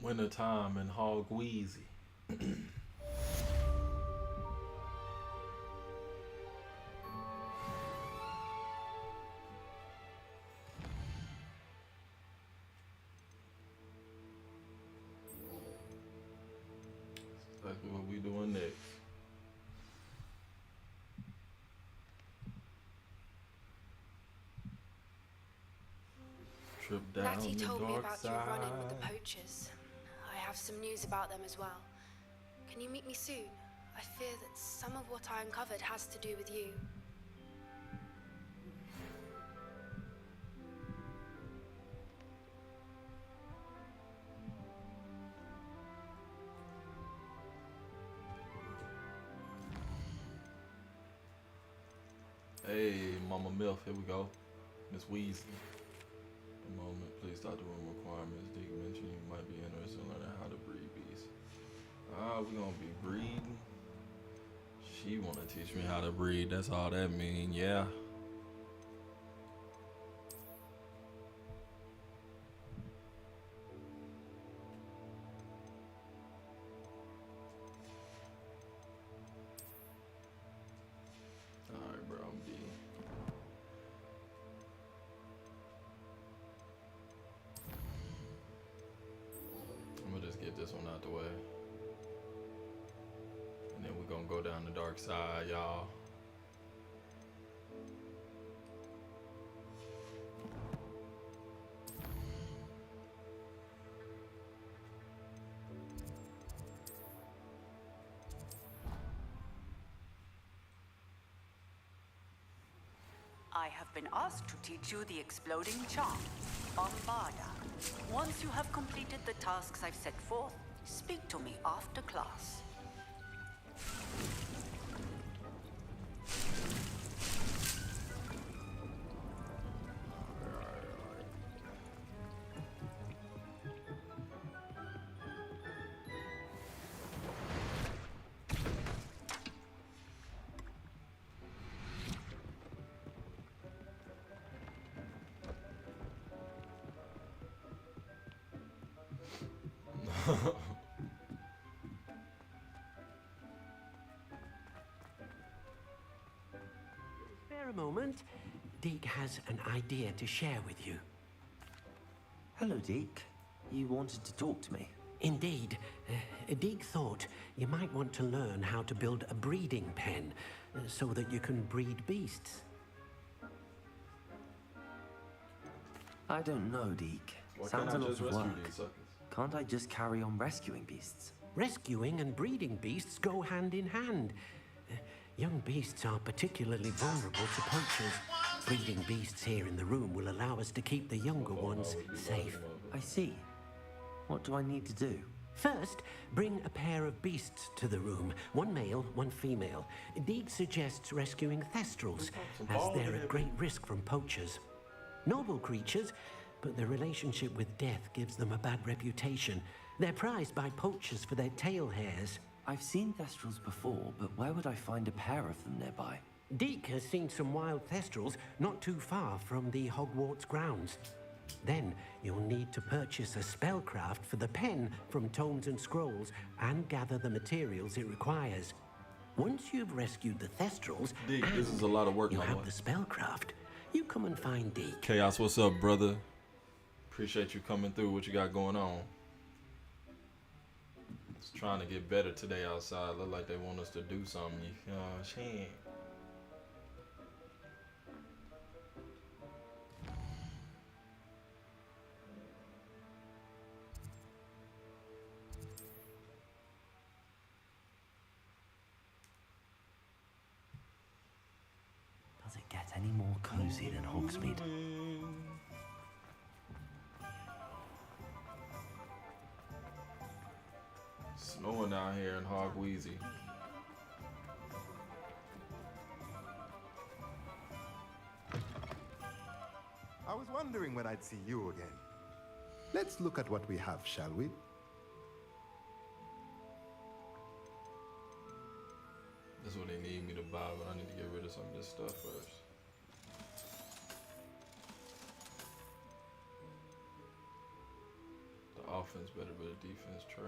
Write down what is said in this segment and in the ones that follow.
Wintertime in Hogweezy. Exactly what we doing next. Trip down Natty the told me dark about your run-in with the side. poachers. I have some news about them as well. Can you meet me soon? I fear that some of what I uncovered has to do with you. Hey, Mama Milf, here we go. Miss Weasley. A moment, please start the room requirements. Deke mentioned you might be interested in learning how to breed bees. We gonna be breeding. She wanna teach me how to breed. That's all that mean. Yeah. All right, bro. I'm B. I'm gonna just get this one out the way. And then we're gonna go down the dark side, y'all. I have been asked to teach you the exploding charm, Bombarda. Once you have completed the tasks I've set forth, speak to me after class. Spare a moment. Deke has an idea to share with you. Hello, Deke. You wanted to talk to me? Indeed. Deke thought you might want to learn how to build a breeding pen so that you can breed beasts. I don't know, Deke. Why Sounds a can't I lot just of rescue work. these suckers? Can't I just carry on rescuing beasts? Rescuing and breeding beasts go hand in hand. Young beasts are particularly vulnerable to poachers. Breeding beasts here in the room will allow us to keep the younger ones safe. I see. What do I need to do? First, bring a pair of beasts to the room. One male, one female. Deke suggests rescuing thestrals, as they're at great risk from poachers. Noble creatures, but their relationship with death gives them a bad reputation. They're prized by poachers for their tail hairs. I've seen thestrals before, but where would I find a pair of them nearby? Deke has seen some wild thestrals not too far from the Hogwarts grounds. Then you'll need to purchase a spellcraft for the pen from Tomes and Scrolls and gather the materials it requires. Once you've rescued the thestrals, Deke, this is a lot of work, you my have boy. the spellcraft. You come and find Deke. Chaos, what's up, brother? Appreciate you coming through. What you got going on? It's trying to get better today outside. Look like they want us to do something. You know what I'm saying? Does it get any more cozy than Hogsmeade? Snowing out here in Hogweezy. I was wondering when I'd see you again. Let's look at what we have, shall we? This is what they need me to buy, but I need to get rid of some of this stuff first. The offense better, but the defense trash.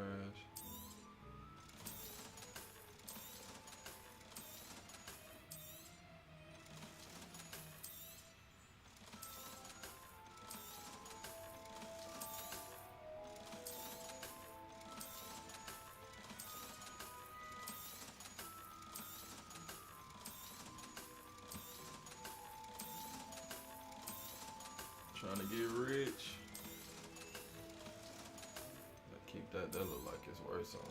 Trying to get rich. Keep that. That look like it's worth something.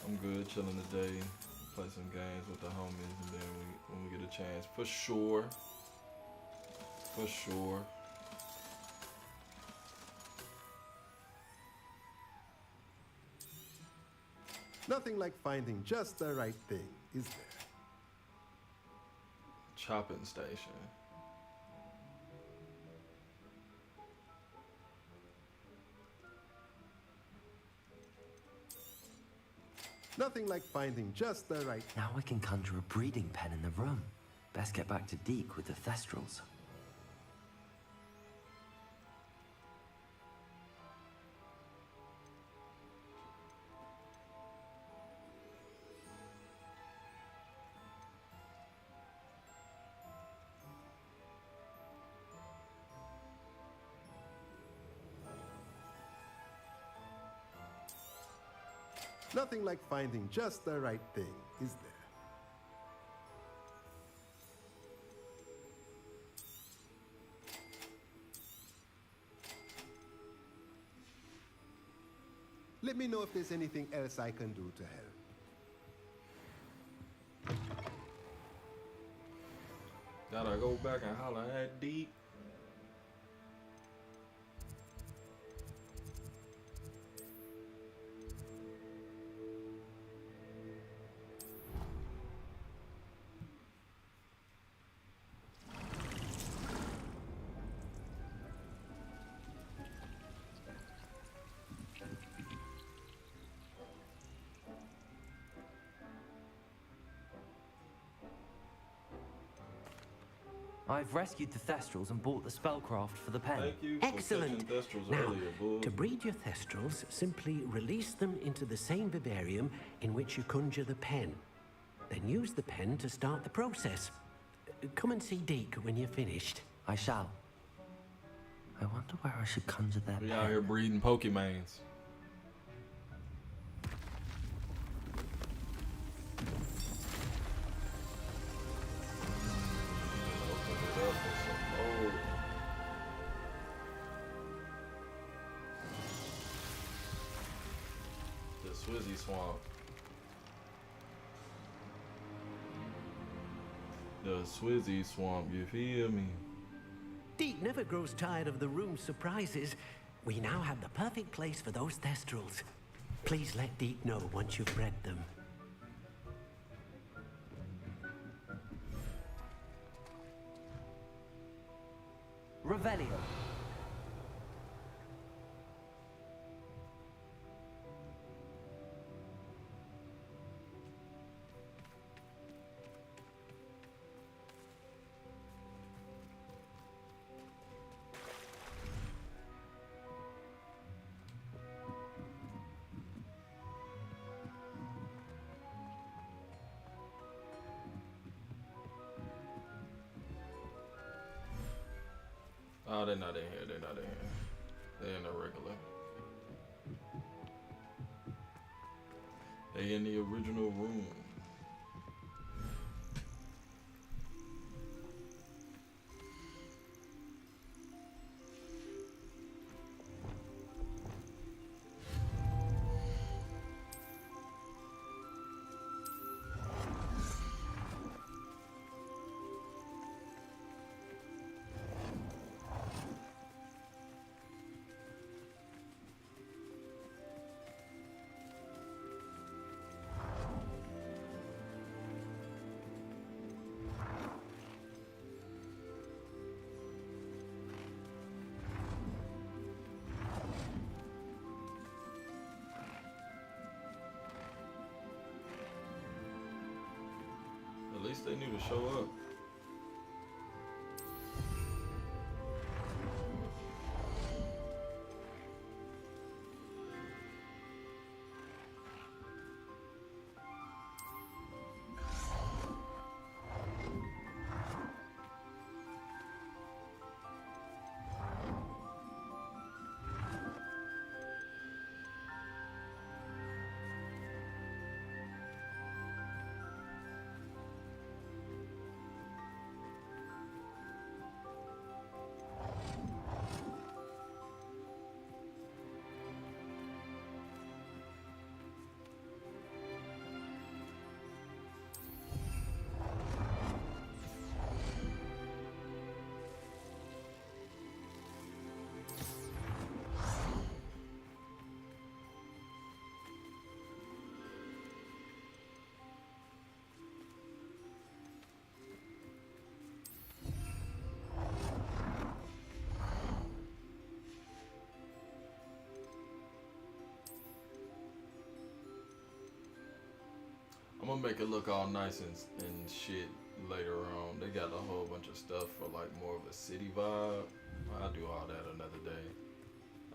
I'm good, chilling today. Play some games with the homies, and then when we get a chance, for sure. For sure. Nothing like finding just the right thing, is there? Chopping station. Nothing like finding just the right... Now I can conjure a breeding pen in the room. Best get back to Deke with the Thestrals. Nothing like finding just the right thing, is there? Let me know if there's anything else I can do to help. Gotta go back and holler at Deep. I've rescued the Thestrals and bought the spellcraft for the pen. Thank you for Excellent. catching Thestrals Now, earlier, Bulls. to breed your Thestrals, simply release them into the same vivarium in which you conjure the pen. Then use the pen to start the process. Come and see Deke when you're finished. I shall. I wonder where I should conjure that We pen. out here breeding Pokemans. Swizzy Swamp. The Swizzy Swamp, you feel me? Deke never grows tired of the room's surprises. We now have the perfect place for those Thestrals. Please let Deke know once you've bred them. Revelio. Oh, they're not in here. They're not in here. They're in the regular. They in the original room. At least they knew to show up. I'm gonna make it look all nice and shit later on. They got a whole bunch of stuff for like more of a city vibe. I'll do all that another day.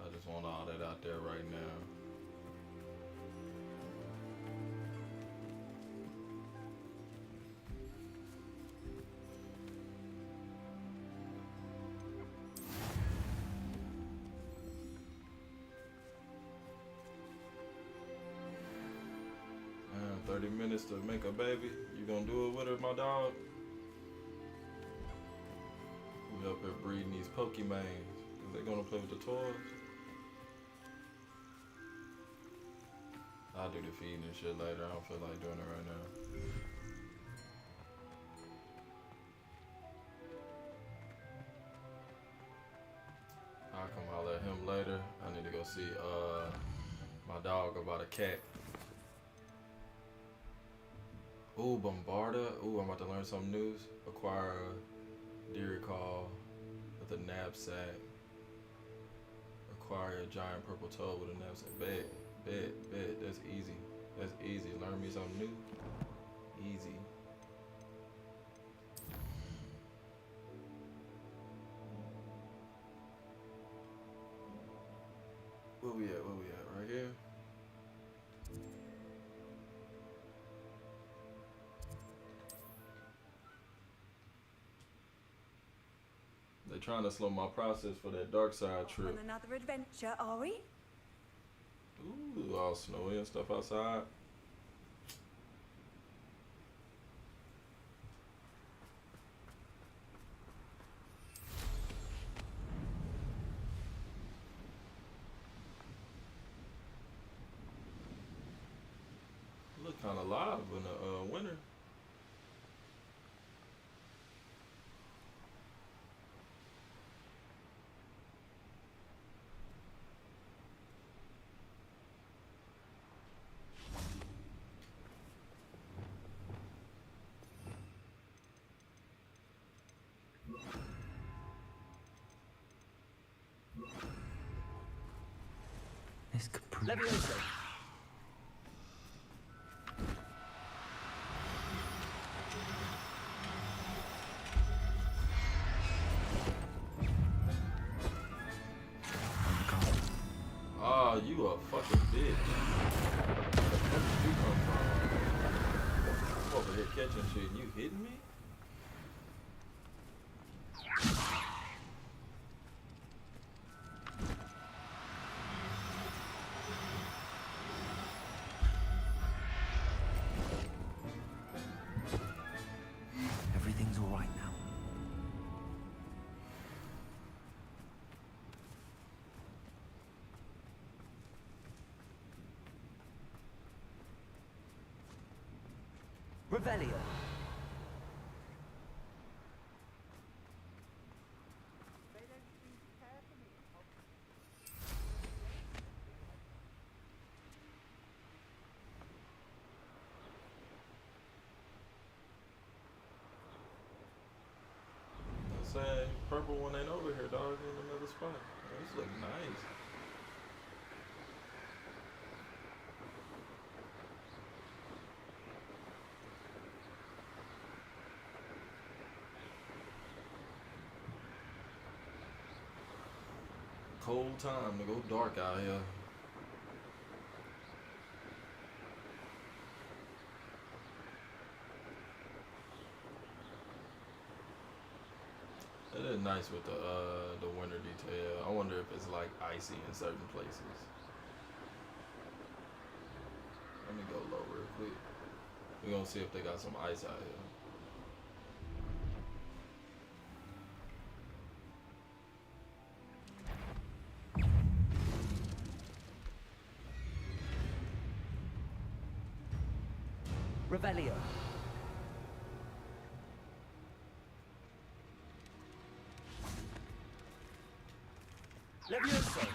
I just want all that out there right now. 30 minutes to make a baby. You gonna do it with her, my dog? We up here breeding these Pokemans. Is they gonna play with the toys? I'll do the feeding and shit later. I don't feel like doing it right now. I'll come holler at him later. I need to go see my dog about a cat. Ooh, Bombarda. Ooh, I'm about to learn some news. Acquire a deer call with a knapsack. Acquire a giant purple toad with a knapsack. Bet. That's easy. That's easy. Learn me something new. Easy. Where we at? Right here? They're trying to slow my process for that dark side trip. On another adventure, are we? Ooh, all snowy and stuff outside. Look kind of live in the winter. This could prove. Levioso. Ah, you a fucking bitch. Where did you come from? I'm over here catching shit and you hitting me? Everything's all right now. Revelio. I'm saying purple one ain't over here, dog. In another spot. This look nice. Cold time to go dark out here. It is nice with the winter detail. I wonder if it's like icy in certain places. Let me go low real quick. We're gonna see if they got some ice out here. Revelio. Levioso.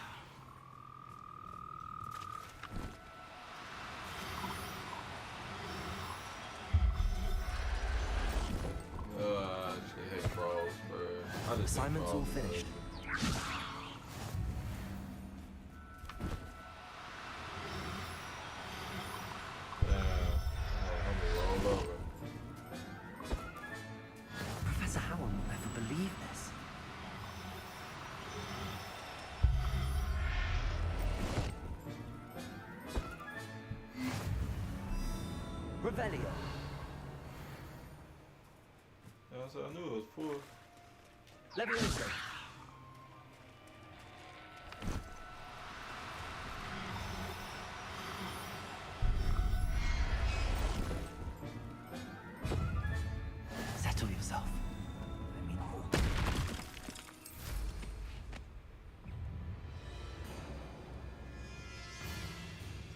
I just hate frogs, bro. I just hate Assignment's all frogs, bro. finished. Damn. Oh, I'm said I knew it was full. Leviosa. Settle yourself. I mean,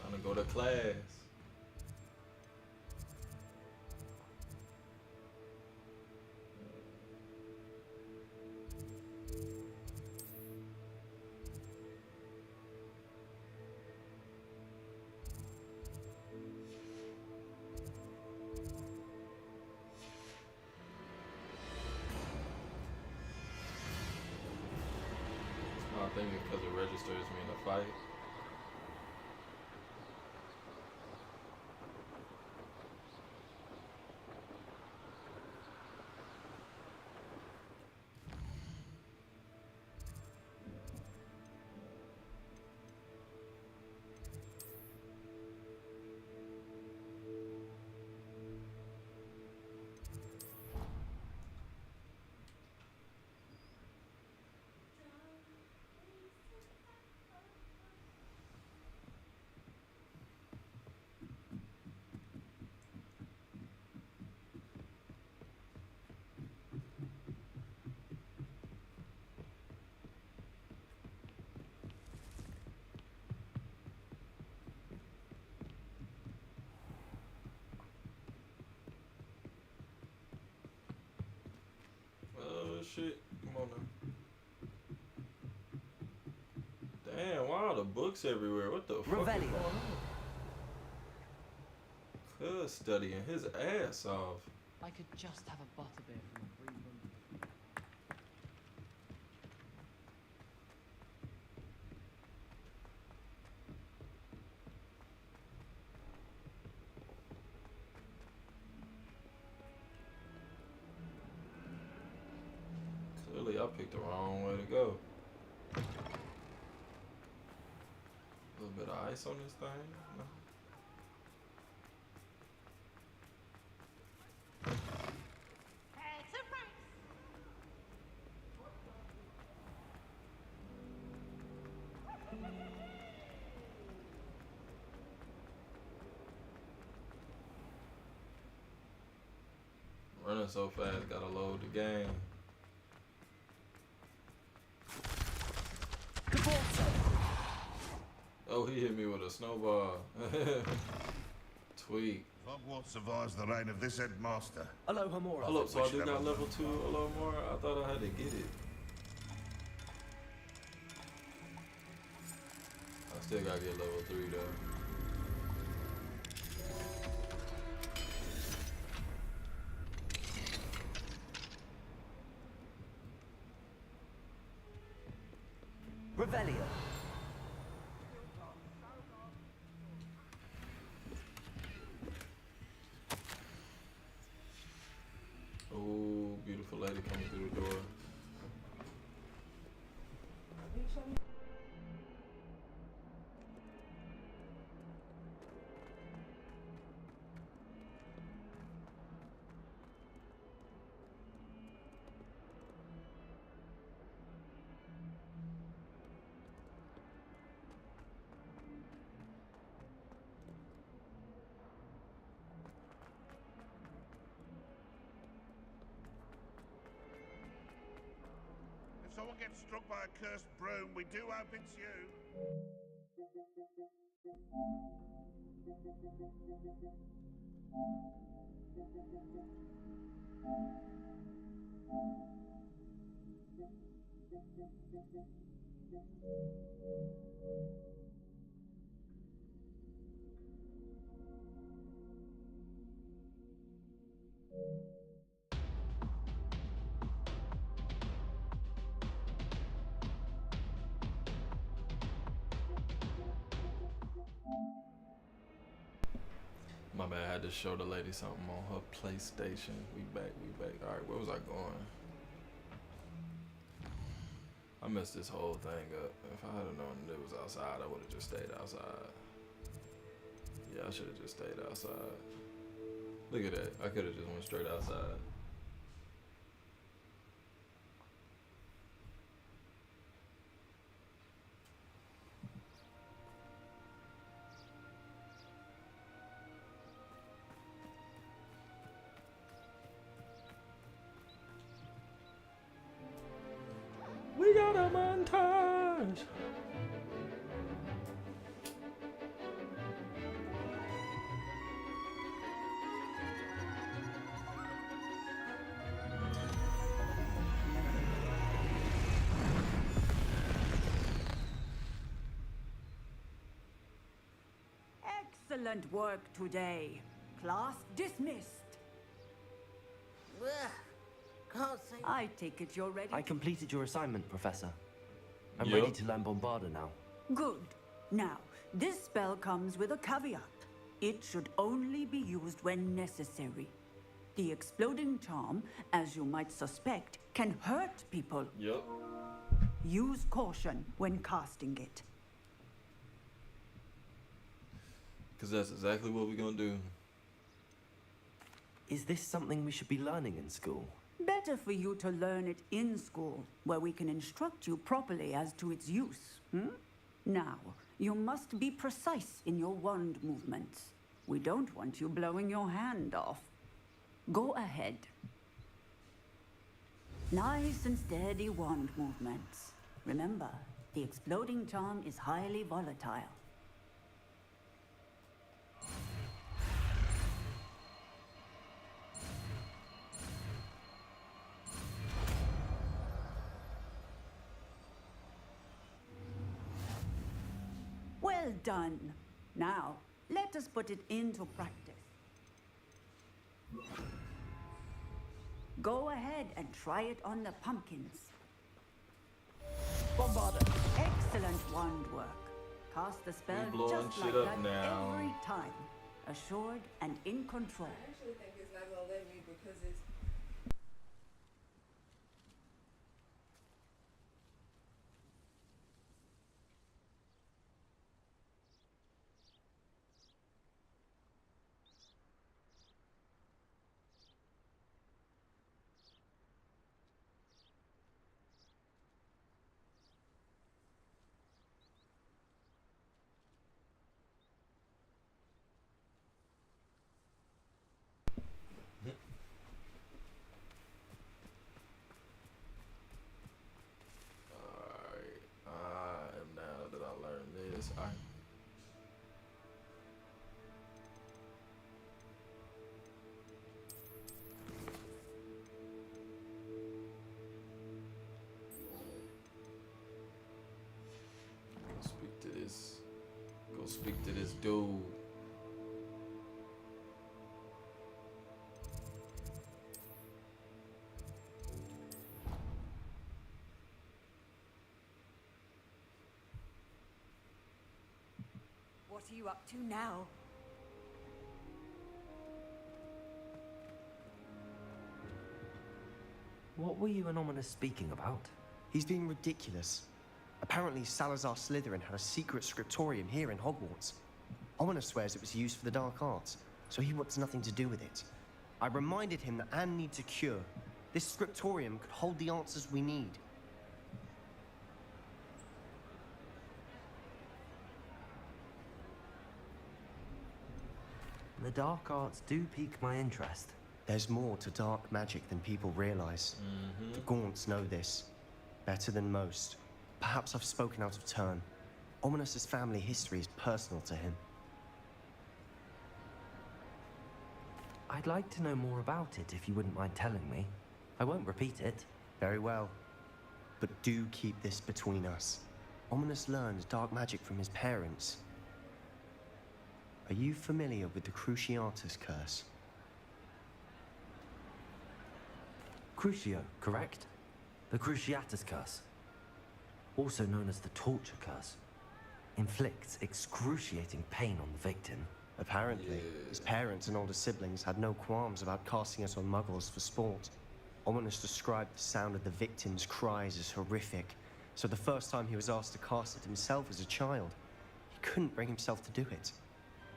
Time to go to class. I think it's because it registers me in a fight. Oh shit, come on now. Damn, why are the books everywhere? What the fuck is Revelio. going on? Cuz studying his ass off. I could just have a butterbeer from a free room. Clearly I picked the wrong way to go. A little bit of ice on this thing? No. Running so fast, gotta load the game. Oh, he hit me with a snowball. Tweak. Hogwarts survives the reign of this headmaster. Aloha Mora. Hold up, so I We should do got have a level look. 2 a little more? I thought I had to get it. I still gotta get level 3 though. Revelio. Oh, beautiful lady coming through the door. If someone gets struck by a cursed broom, we do hope it's you. My bad, I had to show the lady something on her PlayStation. We back. Alright, where was I going? I messed this whole thing up. If I had known it was outside, I would have just stayed outside. Yeah, I should have just stayed outside. Look at that. I could have just went straight outside. We got a montage. Excellent work today. Class dismissed. Can't say. I take it you're ready. I completed your assignment, Professor. I'm Yup. ready to learn Bombarda now. Good. Now, this spell comes with a caveat. It should only be used when necessary. The exploding charm, as you might suspect, can hurt people. Yep. Use caution when casting it. Because that's exactly what we're going to do. Is this something we should be learning in school? Better for you to learn it in school, where we can instruct you properly as to its use. Now, you must be precise in your wand movements. We don't want you blowing your hand off. Go ahead. Nice and steady wand movements. Remember, the exploding charm is highly volatile. Well done. Now, let us put it into practice. Go ahead and try it on the pumpkins. Bombarda. Excellent wand work. Cast the spell We blowing just shit like up that now. every time. Assured and in control. I actually think it's not gonna let me because it's. Alright. Now that I learned this, go speak to this. Go speak to this dude. What are you up to now? What were you and Ominous speaking about? He's being ridiculous. Apparently, Salazar Slytherin had a secret scriptorium here in Hogwarts. Ominous swears it was used for the dark arts, so he wants nothing to do with it. I reminded him that Anne needs a cure. This scriptorium could hold the answers we need. The dark arts do pique my interest. There's more to dark magic than people realize. The Gaunts know this better than most. Perhaps I've spoken out of turn. Ominous's family history is personal to him. I'd like to know more about it if you wouldn't mind telling me. I won't repeat it. Very well. But do keep this between us. Ominous learned dark magic from his parents. Are you familiar with the Cruciatus curse? Crucio, correct? The Cruciatus curse. Also known as the torture curse. Inflicts excruciating pain on the victim. Apparently, his parents and older siblings had no qualms about casting it on muggles for sport. Ominous described the sound of the victim's cries as horrific, so the first time he was asked to cast it himself as a child, he couldn't bring himself to do it.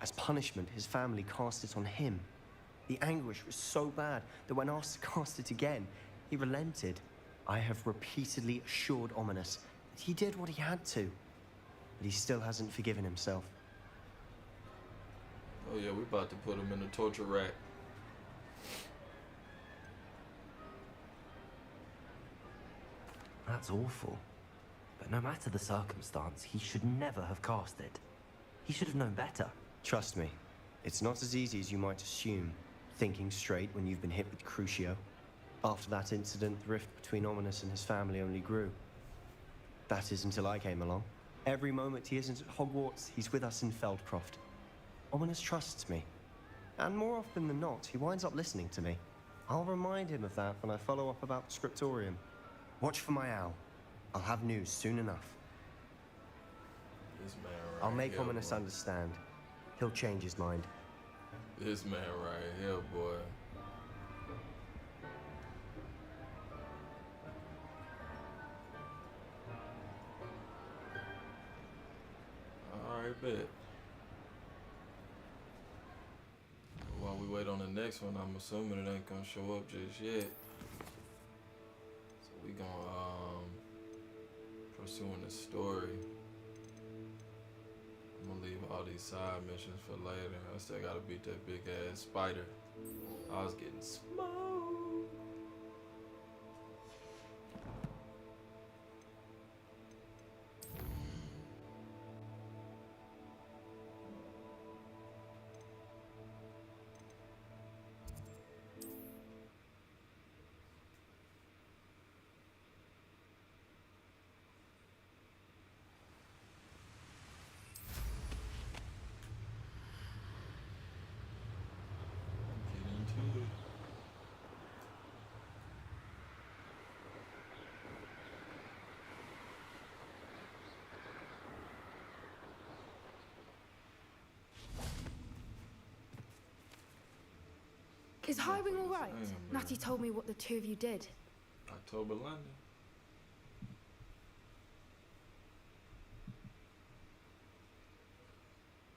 As punishment, his family cast it on him. The anguish was so bad that when asked to cast it again, he relented. I have repeatedly assured Ominous that he did what he had to, but he still hasn't forgiven himself. Oh yeah, we about to put him in a torture rack. That's awful. But no matter the circumstance, he should never have cast it. He should have known better. Trust me, it's not as easy as you might assume, thinking straight when you've been hit with Crucio. After that incident, the rift between Ominous and his family only grew. That is until I came along. Every moment he isn't at Hogwarts, he's with us in Feldcroft. Ominous trusts me. And more often than not, he winds up listening to me. I'll remind him of that when I follow up about the Scriptorium. Watch for my owl. I'll have news soon enough. This man right I'll make here, Ominous boy. understand. He'll change his mind. This man right here, boy. Alright, bet. While we wait on the next one, I'm assuming it ain't gonna show up just yet. So we gonna pursuing the story. I'm gonna leave all these side missions for later. I still gotta beat that big ass spider. I was getting smoked. Get into it. Is Highwing all right? Damn, bro. Natty told me what the two of you did. October London.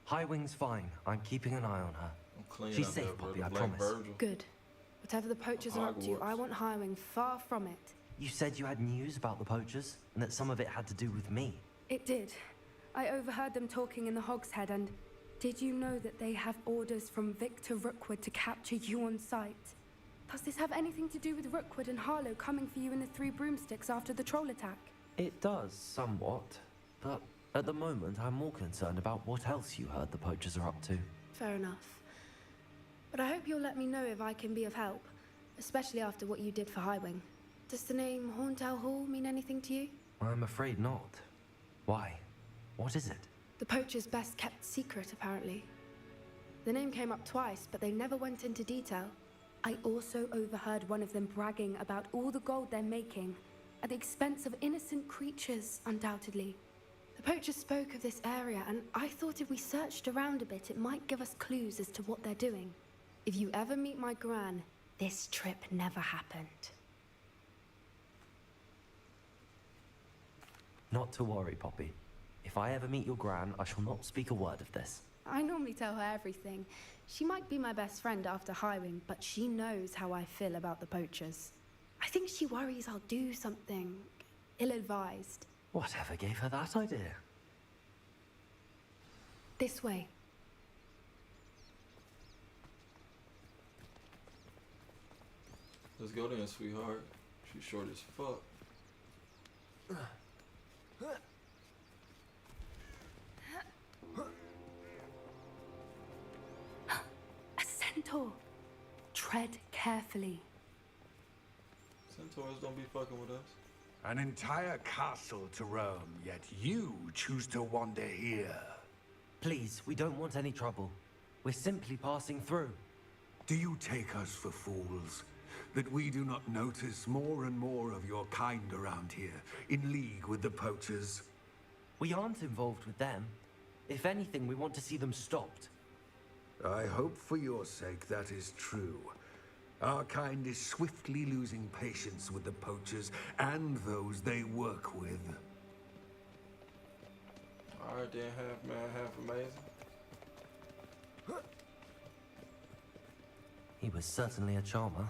Highwing's fine. I'm keeping an eye on her. I'm clean She's up safe, there, Poppy, brother. I Black promise. Virgil. Good. Whatever the poachers are up to, Hogwarts. I want Highwing far from it. You said you had news about the poachers, and that some of it had to do with me. It did. I overheard them talking in the Hogshead, and did you know that they have orders from Victor Rookwood to capture you on sight? Does this have anything to do with Rookwood and Harlow coming for you in the Three Broomsticks after the troll attack? It does, somewhat. But at the moment, I'm more concerned about what else you heard the poachers are up to. Fair enough. But I hope you'll let me know if I can be of help, especially after what you did for Highwing. Does the name Horntail Hall mean anything to you? I'm afraid not. Why? What is it? The poacher's best kept secret, apparently. The name came up twice, but they never went into detail. I also overheard one of them bragging about all the gold they're making, at the expense of innocent creatures, undoubtedly. The poacher spoke of this area, and I thought if we searched around a bit, it might give us clues as to what they're doing. If you ever meet my gran, this trip never happened. Not to worry, Poppy. If I ever meet your gran, I shall not speak a word of this. I normally tell her everything. She might be my best friend after Highwing, but she knows how I feel about the poachers. I think she worries I'll do something ill-advised. Whatever gave her that idea? This way. Let's go then, sweetheart. She's short as fuck. A centaur. Tread carefully. Centaurs don't be fucking with us. An entire castle to roam, yet you choose to wander here. Please, we don't want any trouble. We're simply passing through. Do you take us for fools? That we do not notice more and more of your kind around here, in league with the poachers? We aren't involved with them. If anything, we want to see them stopped. I hope for your sake that is true. Our kind is swiftly losing patience with the poachers and those they work with. Alright then, half man, half amazing. He was certainly a charmer.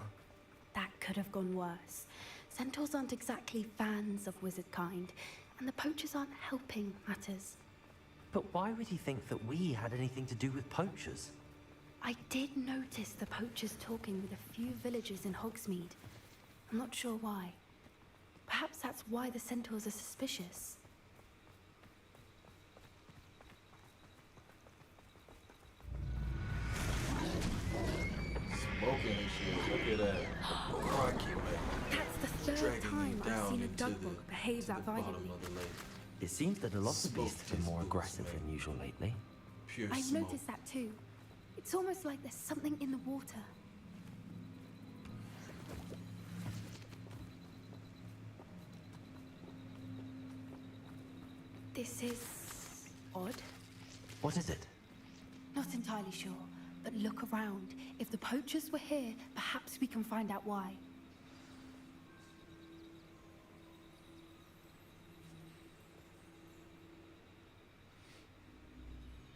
That could have gone worse. Centaurs aren't exactly fans of wizard kind, and the poachers aren't helping matters. But why would he think that we had anything to do with poachers? I did notice the poachers talking with a few villagers in Hogsmeade. I'm not sure why. Perhaps that's why the centaurs are suspicious. Smoking and shit. Look at that. Crikey, man. That's the third Dragging time you I've down seen a into dug the- bug behave to the that bottom violently. of the lake. It seems that a lot of Smoked beasts have been his more boots, aggressive man. than usual lately. Pure I've smoke. noticed that too. It's almost like there's something in the water. This is odd. What is it? Not entirely sure, but look around. If the poachers were here, perhaps we can find out why.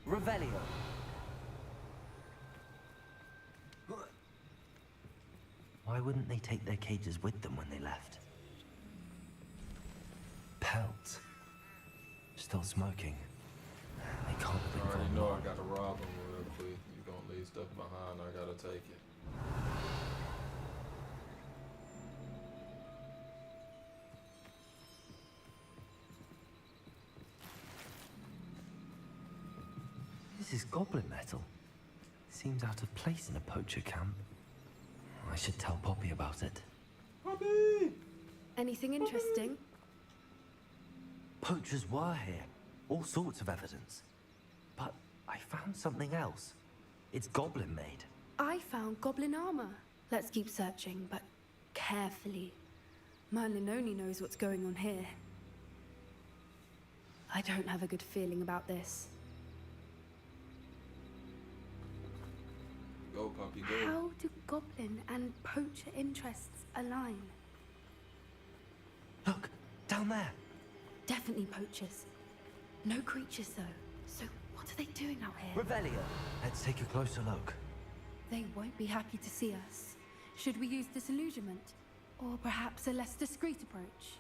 Revelio. Why wouldn't they take their cages with them when they left? Pelts. Still smoking. They can't have I been already gone know I long. gotta rob them real quick. You gonna leave stuff behind, I gotta take it. This is goblin metal. Seems out of place in a poacher camp. I should tell Poppy about it. Poppy! Anything interesting? Poachers were here. All sorts of evidence. But I found something else. It's goblin made. I found goblin armor. Let's keep searching, but carefully. Merlin only knows what's going on here. I don't have a good feeling about this. Go, Poppy, go. How do goblin and poacher interests align? Look, down there. Definitely poachers. No creatures, though. So what are they doing out here? Revelio. Let's take a closer look. They won't be happy to see us. Should we use disillusionment? Or perhaps a less discreet approach?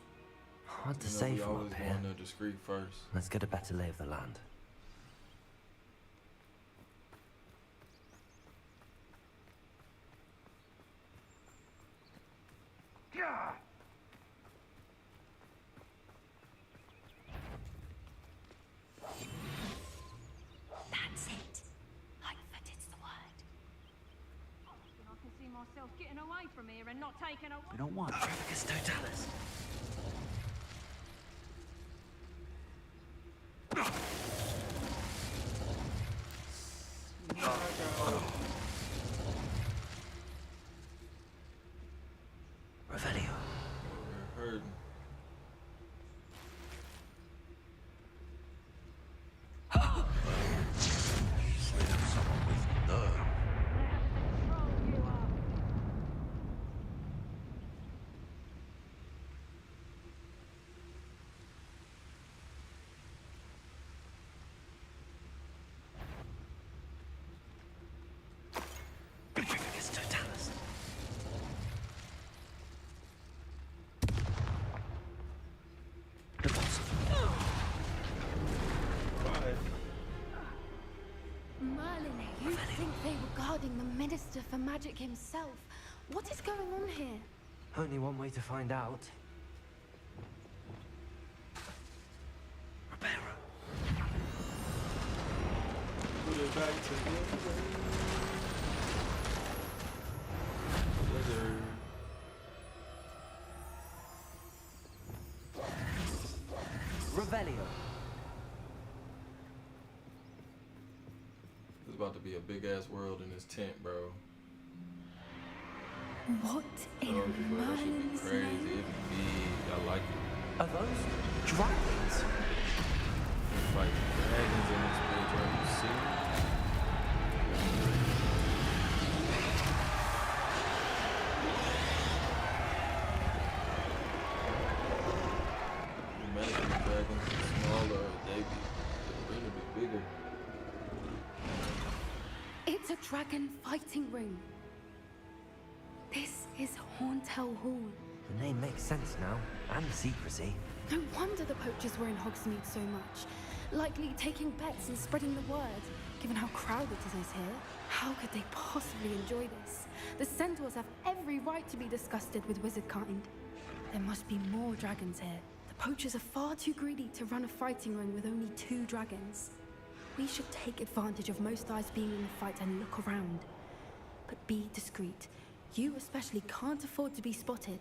Hard to You know, say we from always up go here. in there discreet first. Let's get a better lay of the land. That's it. Lightfooted's the word. I can see myself getting away from here and not taking a... We don't want Trafficus Totalis. Revelio. We're hurting. Trafficus Totalis. Merlin, you think they were guarding the Minister for Magic himself? What is going on here? Only one way to find out. Reparo. Put it back together. Wizard. Revelio. There's about to be a big ass world in this tent, bro. What in Oh, bro, that should be Merlin's crazy. name? It'd be big. I like it. Are those dragons? Like dragons in this bitch, are you serious? Imagine the dragons are smaller, they really be bigger. It's a dragon fighting ring. This is Hauntel Hall. The name makes sense now, and the secrecy. No wonder the poachers were in Hogsmeade so much. Likely taking bets and spreading the word, given how crowded it is here. How could they possibly enjoy this? The centaurs have every right to be disgusted with wizard kind. There must be more dragons here. The poachers are far too greedy to run a fighting ring with only 2 dragons. We should take advantage of most eyes being in the fight and look around. But be discreet. You especially can't afford to be spotted.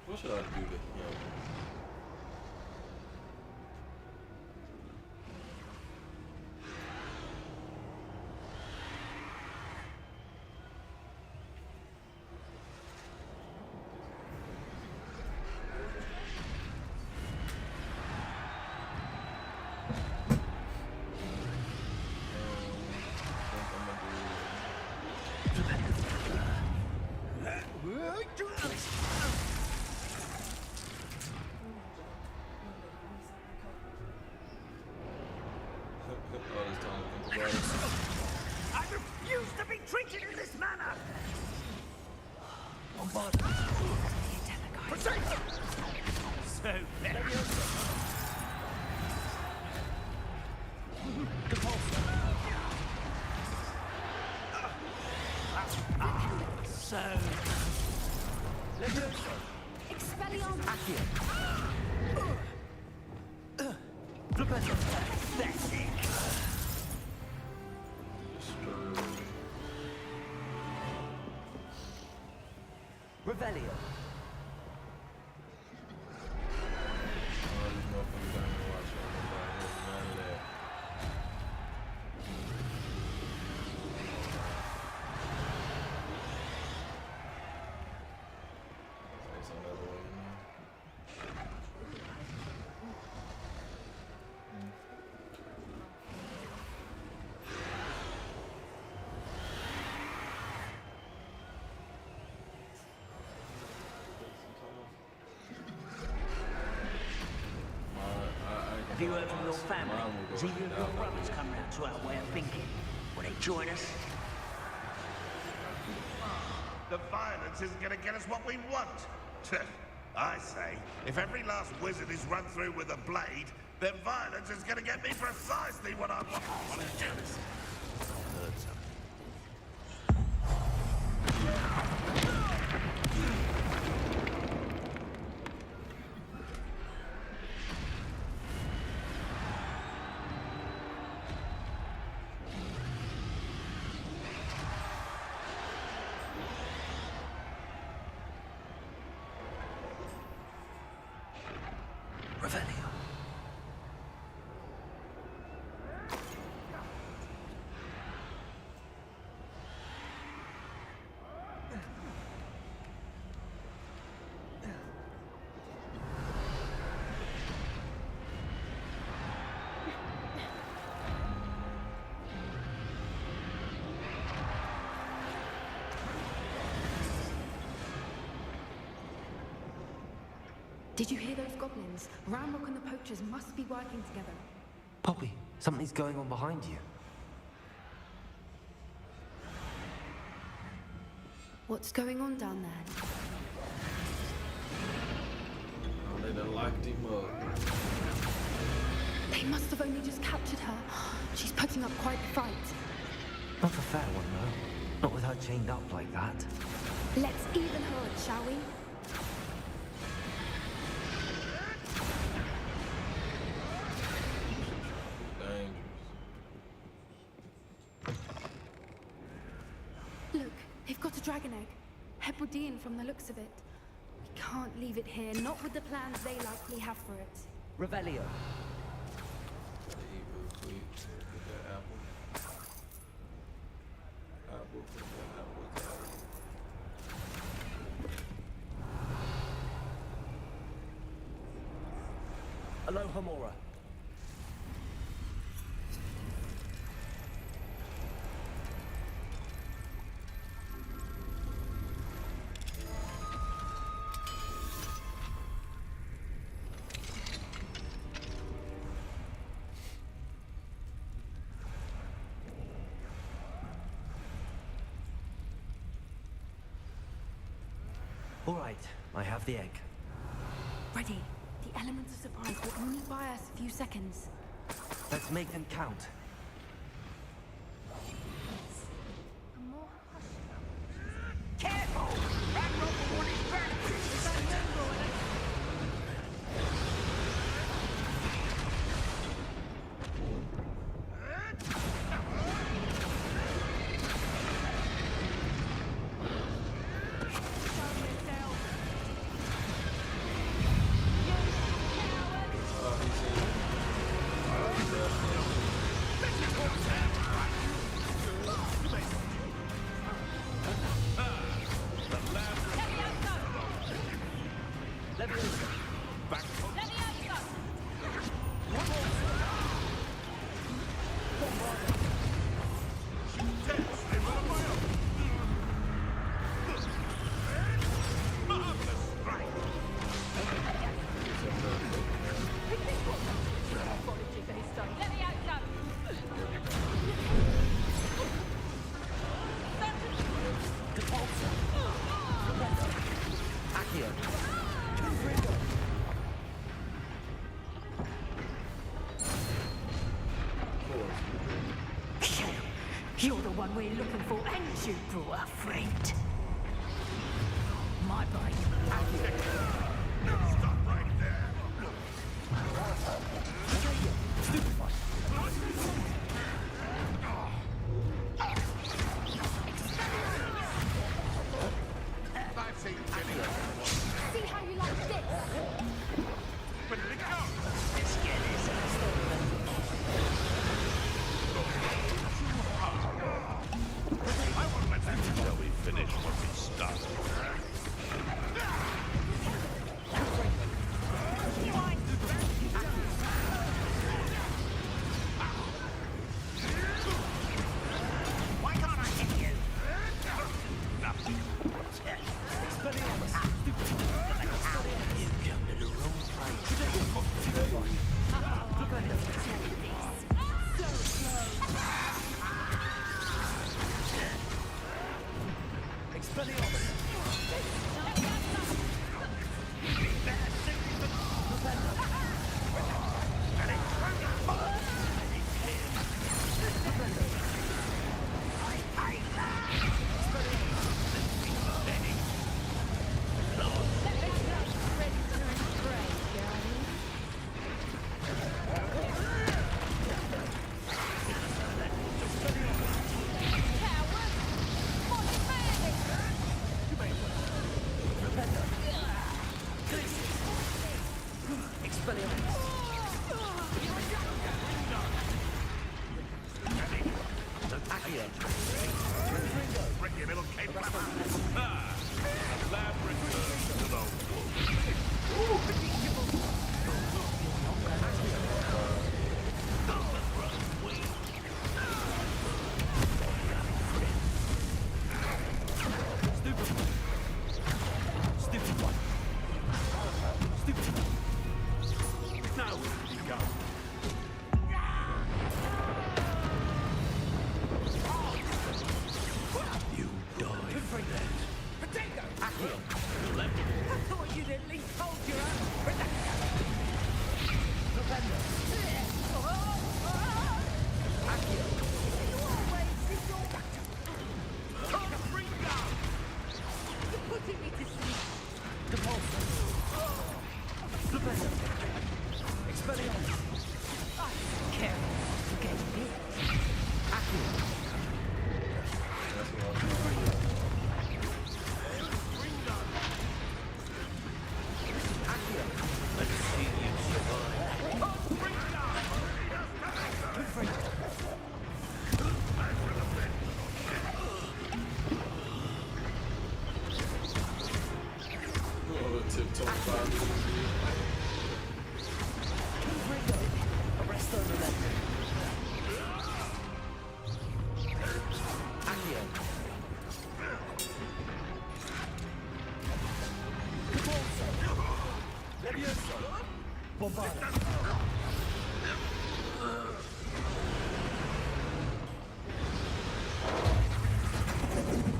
What should I do to him? I refuse to be treated in this manner! So Expelliarmus! Revelio. Have you heard from your family? Has either of your brothers come round to our way of thinking? Will they join us? The violence isn't going to get us what we want. I say, if every last wizard is run through with a blade, then violence is going to get me precisely what I want. Did you hear those goblins? Ramrock and the poachers must be working together. Poppy, something's going on behind you. What's going on down there? Oh, they done locked him up. They must have only just captured her. She's putting up quite the fight. Not a fair one, though. Not with her chained up like that. Let's even her odds, shall we? Look, they've got a dragon egg. Hebridean from the looks of it. We can't leave it here, not with the plans they likely have for it. Revelio. Alohomora. All right, I have the egg. Ready. The elements of surprise will only buy us a few seconds. Let's make them count. Careful! That rope will want his back! You're the one we're looking for, and you brought a friend. My brain. Stop right there. I've seen Jenny. See how you like this? Where did it go? Let's get this I won't let that until we finish what we started. Why can't I hit you? Nothing. You come to the wrong place. Ricky, little cape. Lab returns to the Stupid one. Stupid one. Now we go. You die. Potato! Accio. Left. I thought you'd at least hold your own. Defender. Accio. You always did your Bring down. You're putting me to sleep. Depulsor. Defender. Expelliarmus. Careful. You get bit. Accio. Let's see you survive. Tiptoe by Arrest on the left. Accio. Levioso. Bombarda.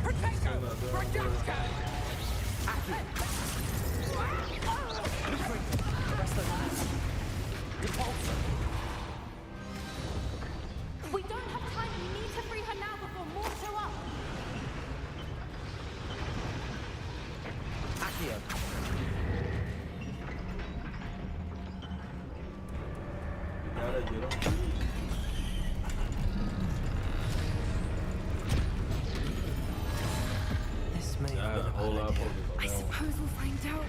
Potato! Production! Accio. gotta get them. This may have been A a whole lot of bad idea. focus on I that one. suppose we'll find out.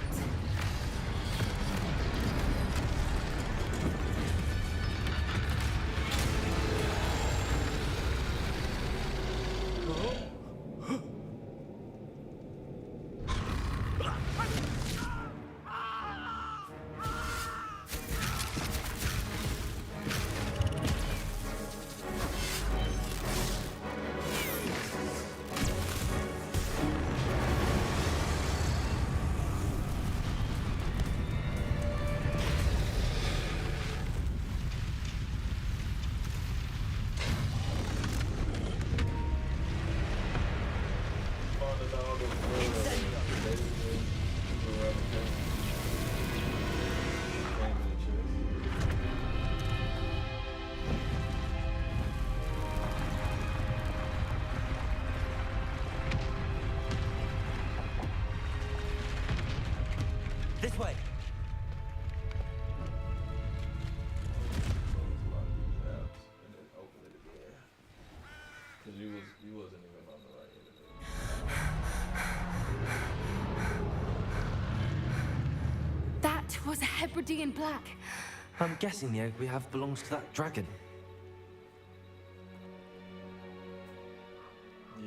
This way. Cause you wasn't even on the right end. That was a Hebridean black. I'm guessing the egg we have belongs to that dragon.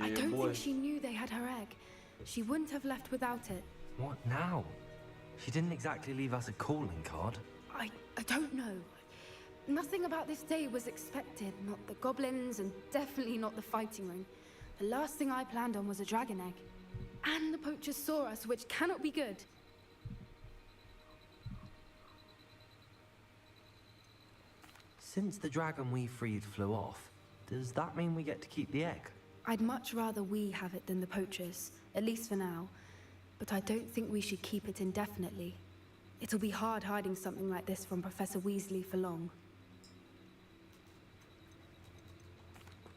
I Yeah, don't boy. think she knew they had her egg. She wouldn't have left without it. What now? She didn't exactly leave us a calling card. I don't know. Nothing about this day was expected. Not the goblins, and definitely not the fighting ring. The last thing I planned on was a dragon egg. And the poachers saw us, which cannot be good. Since the dragon we freed flew off, does that mean we get to keep the egg? I'd much rather we have it than the poachers, at least for now. But I don't think we should keep it indefinitely. It'll be hard hiding something like this from Professor Weasley for long.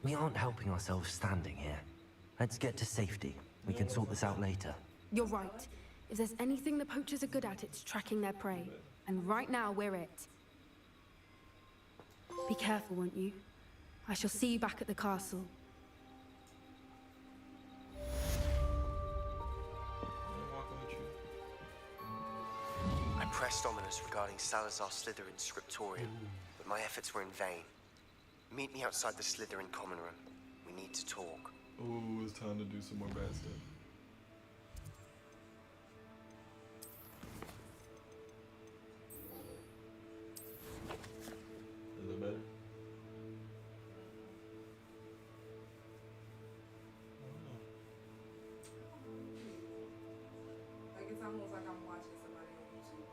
We aren't helping ourselves standing here. Let's get to safety. We can sort this out later. You're right. If there's anything the poachers are good at, it's tracking their prey. And right now, we're it. Be careful, won't you? I shall see you back at the castle. I pressed Ominous regarding Salazar Slytherin's scriptorium, but my efforts were in vain. Meet me outside the Slytherin common room. We need to talk. Ooh, it's time to do some more bad stuff. Is it better? Like it's almost like I'm watching somebody on YouTube.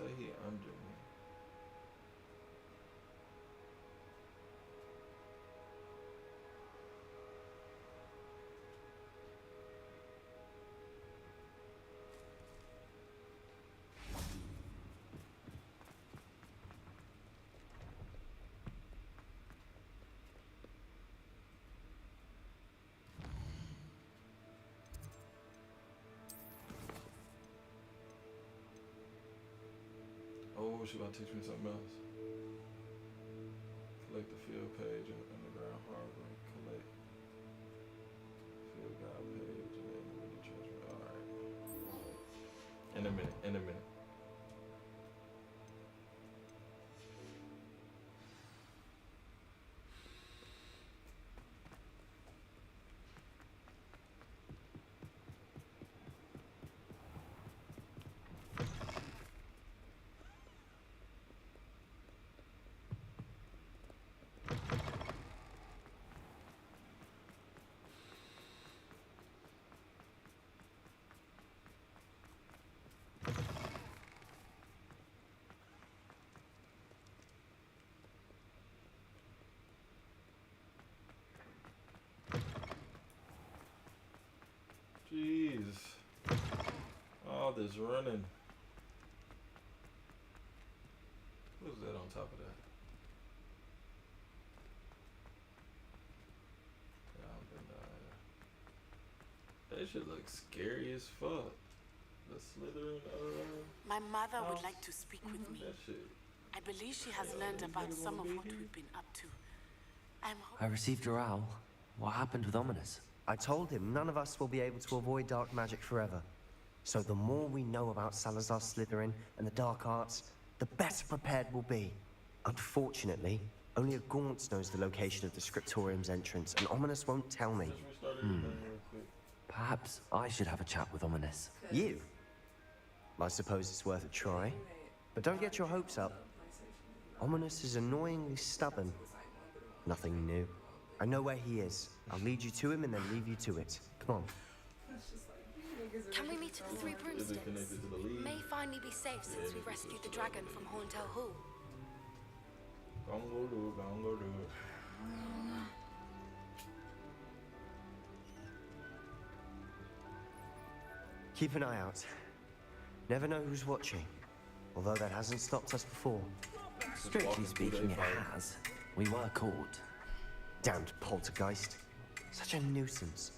say he under me. Oh, she about to teach me something else. Collect the field page in the underground harbor. Collect field guide page and then ready transfer. Alright. In a minute, in a minute. Jeez. All this running. What's that on top of that? Yeah, I've been that shit looks scary as fuck. The Slytherin My mother would house. like to speak with me. That shit. I believe she has learned about some of what we've been up to. I received a owl. What happened with Ominous? I told him none of us will be able to avoid dark magic forever. So the more we know about Salazar Slytherin and the dark arts, the better prepared we'll be. Unfortunately, only a Gaunt knows the location of the Scriptorium's entrance, and Ominous won't tell me. Perhaps I should have a chat with Ominous. You? I suppose it's worth a try. But don't get your hopes up. Ominous is annoyingly stubborn. Nothing new. I know where he is. I'll lead you to him and then leave you to it. Come on. Can we meet at the Three Broomsticks? May finally be safe since we rescued the dragon from Horntail Hall. Gongo do, gongo do. Keep an eye out. Never know who's watching. Although that hasn't stopped us before. Strictly speaking, it has. We were caught. Damned poltergeist. Such a nuisance.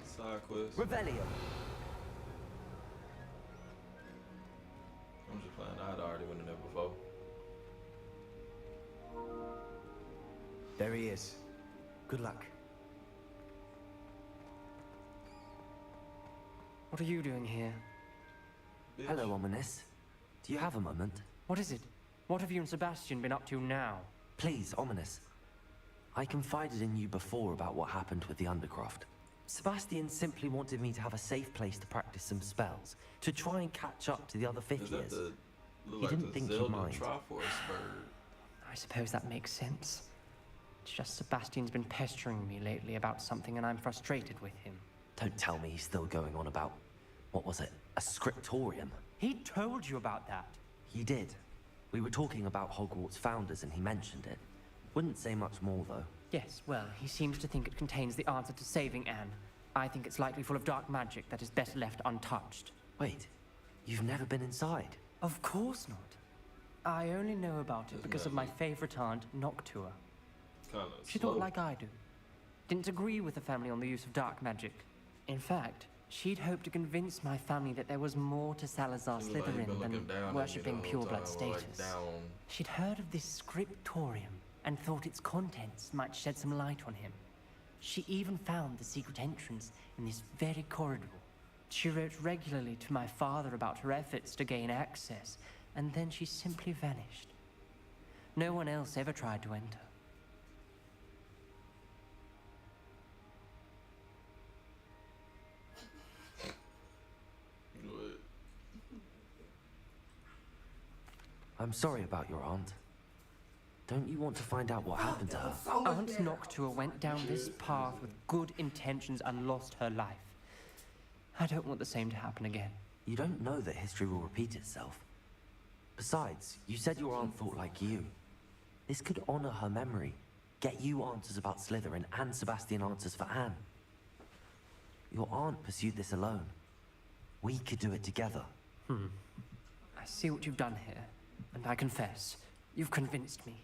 Side quest. Revelio. I'm just playing. I'd already went in there before. There he is. Good luck. What are you doing here? Hello, Ominous. Do you have a moment? What is it? What have you and Sebastian been up to now? Please, Ominous. I confided in you before about what happened with the Undercroft. Sebastian simply wanted me to have a safe place to practice some spells, to try and catch up to the other fifth years. He didn't think you'd mind. I suppose that makes sense. It's just Sebastian's been pestering me lately about something and I'm frustrated with him. Don't tell me he's still going on about, what was it, a scriptorium? He told you about that. He did. We were talking about Hogwarts founders and he mentioned it. Wouldn't say much more, though. Yes, well, he seems to think it contains the answer to saving Anne. I think it's likely full of dark magic that is better left untouched. Wait, you've never been inside? Of course not. I only know about it because of my favorite aunt, Noctua. She thought like I do. Didn't agree with the family on the use of dark magic. In fact, she'd hoped to convince my family that there was more to Salazar Slytherin than worshipping pureblood status. She'd heard of this scriptorium and thought its contents might shed some light on him. She even found the secret entrance in this very corridor. She wrote regularly to my father about her efforts to gain access, and then she simply vanished. No one else ever tried to enter. I'm sorry about your aunt. Don't you want to find out what happened to her? Aunt Noctua went down this path with good intentions and lost her life. I don't want the same to happen again. You don't know that history will repeat itself. Besides, you said your aunt thought like you. This could honor her memory. Get you answers about Slytherin and Sebastian answers for Anne. Your aunt pursued this alone. We could do it together. I see what you've done here, and I confess, you've convinced me.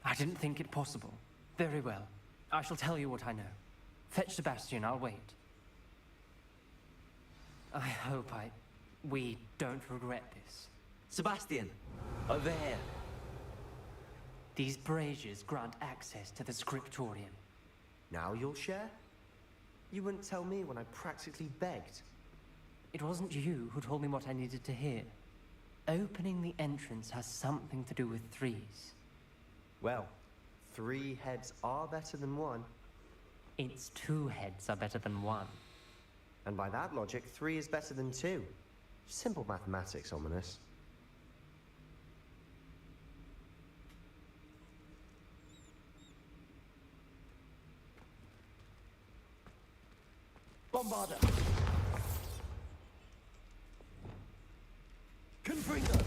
I didn't think it possible. Very well. I shall tell you what I know. Fetch Sebastian, I'll wait. I hope we don't regret this. Sebastian! Over here! These braziers grant access to the scriptorium. Now you'll share? You wouldn't tell me when I practically begged. It wasn't you who told me what I needed to hear. Opening the entrance has something to do with threes. Well, 3 heads are better than 1. It's 2 heads are better than 1. And by that logic, 3 is better than 2. Simple mathematics, Ominous. Bombarder! Confringo!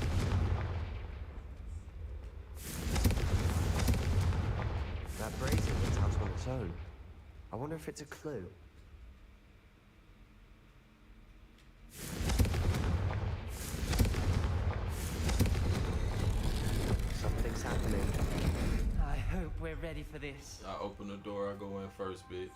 That brazier went out on its own. I wonder if it's a clue. Something's happening. I hope we're ready for this. I open the door, I go in first, bitch.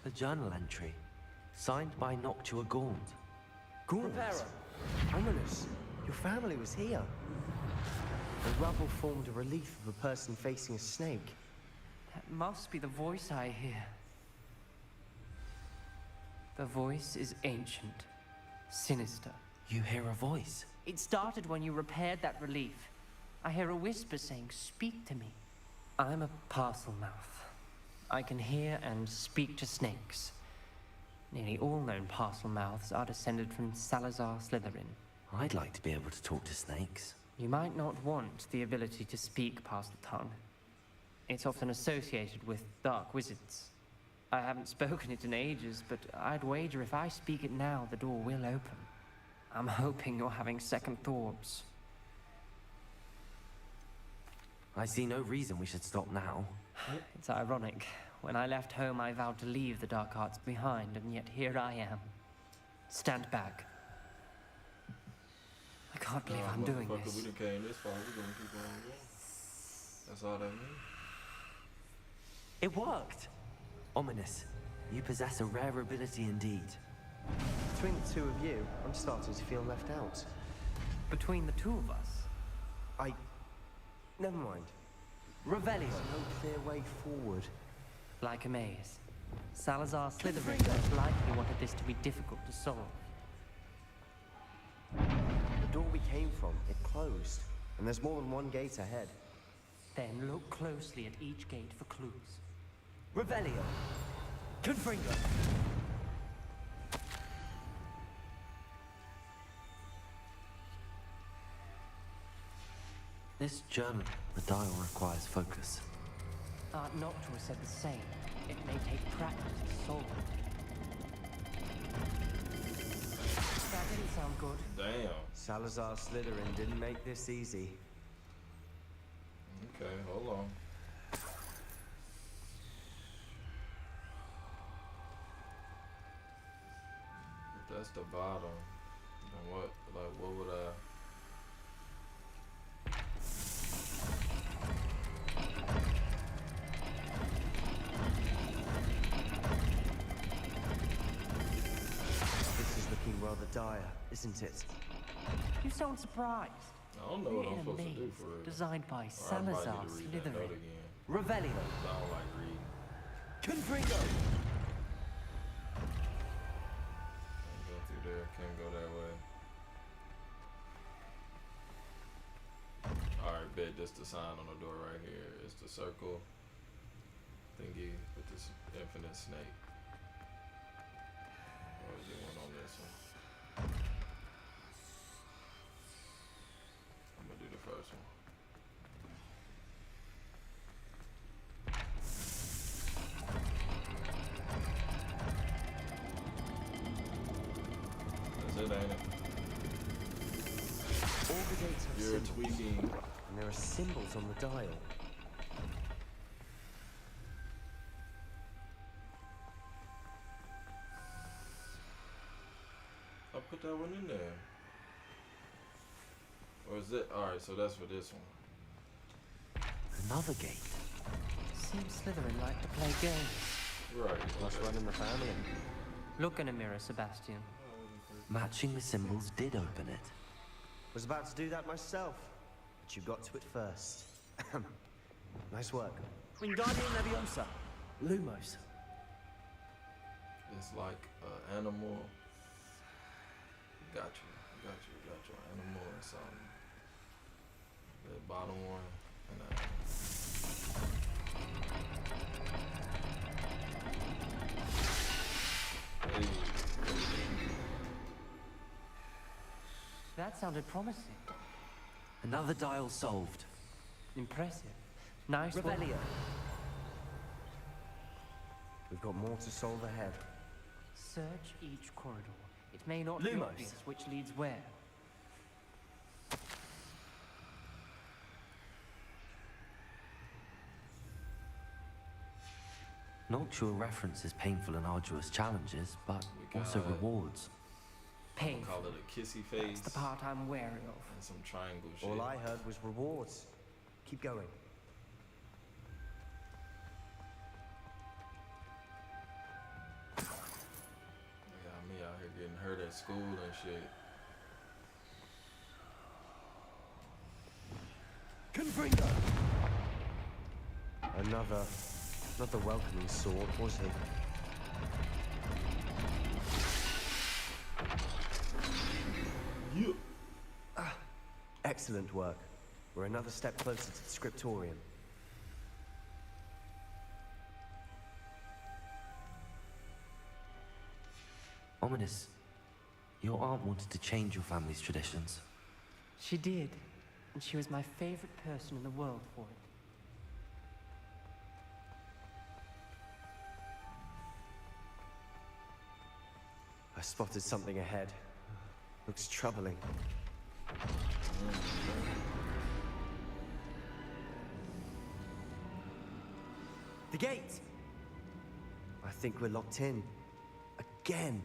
A journal entry, signed by Noctua Gaunt. Gaunt? Ominous. Your family was here. The rubble formed a relief of a person facing a snake. That must be the voice I hear. The voice is ancient, sinister. You hear a voice? It started when you repaired that relief. I hear a whisper saying, "Speak to me." I'm a parcel mouth. I can hear and speak to snakes. Nearly all known parcel mouths are descended from Salazar Slytherin. I'd like to be able to talk to snakes. You might not want the ability to speak parcel tongue. It's often associated with dark wizards. I haven't spoken it in ages, but I'd wager if I speak it now, the door will open. I'm hoping you're having second thoughts. I see no reason we should stop now. It's ironic. When I left home, I vowed to leave the dark arts behind, and yet here I am. Stand back. I can't believe I'm doing this. We done came this far, we're gonna keep on going. That's all that means. It worked! Ominous, you possess a rare ability indeed. Between the 2 of you, I'm starting to feel left out. Between the 2 of us? Never mind. Revelio. There's no clear way forward. Like a maze. Salazar Slytherin most likely wanted this to be difficult to solve. The door we came from, it closed. And there's more than one gate ahead. Then look closely at each gate for clues. Revelio! Confringo! This journal, the dial requires focus. Aunt Noctua said the same. It may take practice to solve it. That didn't sound good. Damn. Salazar Slytherin didn't make this easy. Okay, hold on. If that's the bottom, then what, like, what would I... This is looking rather dire, isn't it? You sound surprised. I don't know what We're I'm in a supposed to do maze for real. designed by Or I might Salazar need to read that note Slytherin. again. Revelio. I don't like reading. Confringo. Can't go through there. Can't go that way. Alright, bet this the sign on the door right here. It's the circle thingy with this infinite snake. Or is it one on this one? I'm gonna do the first one. That's it, ain't it? All the gates have You're symbols, tweaking. and there are symbols on the dial. I put that one in there. Or is it? Alright, so that's for this one. Another gate. Seems Slytherin like to play games. Right. Must run in the family. Look in a mirror, Sebastian. Matching the symbols did open it. Was about to do that myself, but you got to it first. Nice work. Wingardium Leviosa. Lumos. It's like an animal. Got you. Animal or something. The bottom one. And hey. That sounded promising. Another dial solved. Impressive. Nice work. Revelio. We've got more to solve ahead. Search each corridor. It may not be Lumos. obvious which leads where. Noctua references painful and arduous challenges, but We also got- rewards. Painful. Call it a kissy face. That's the part I'm wary of. And some triangle shit. All I heard was rewards. Keep going. Yeah, me out here getting hurt at school and shit. Confringo. Another welcoming sword, was he? Yeah. Excellent work. We're another step closer to the scriptorium. Ominous. Your aunt wanted to change your family's traditions. She did. And she was my favorite person in the world for it. I spotted something ahead. Looks troubling. The gate! I think we're locked in. Again.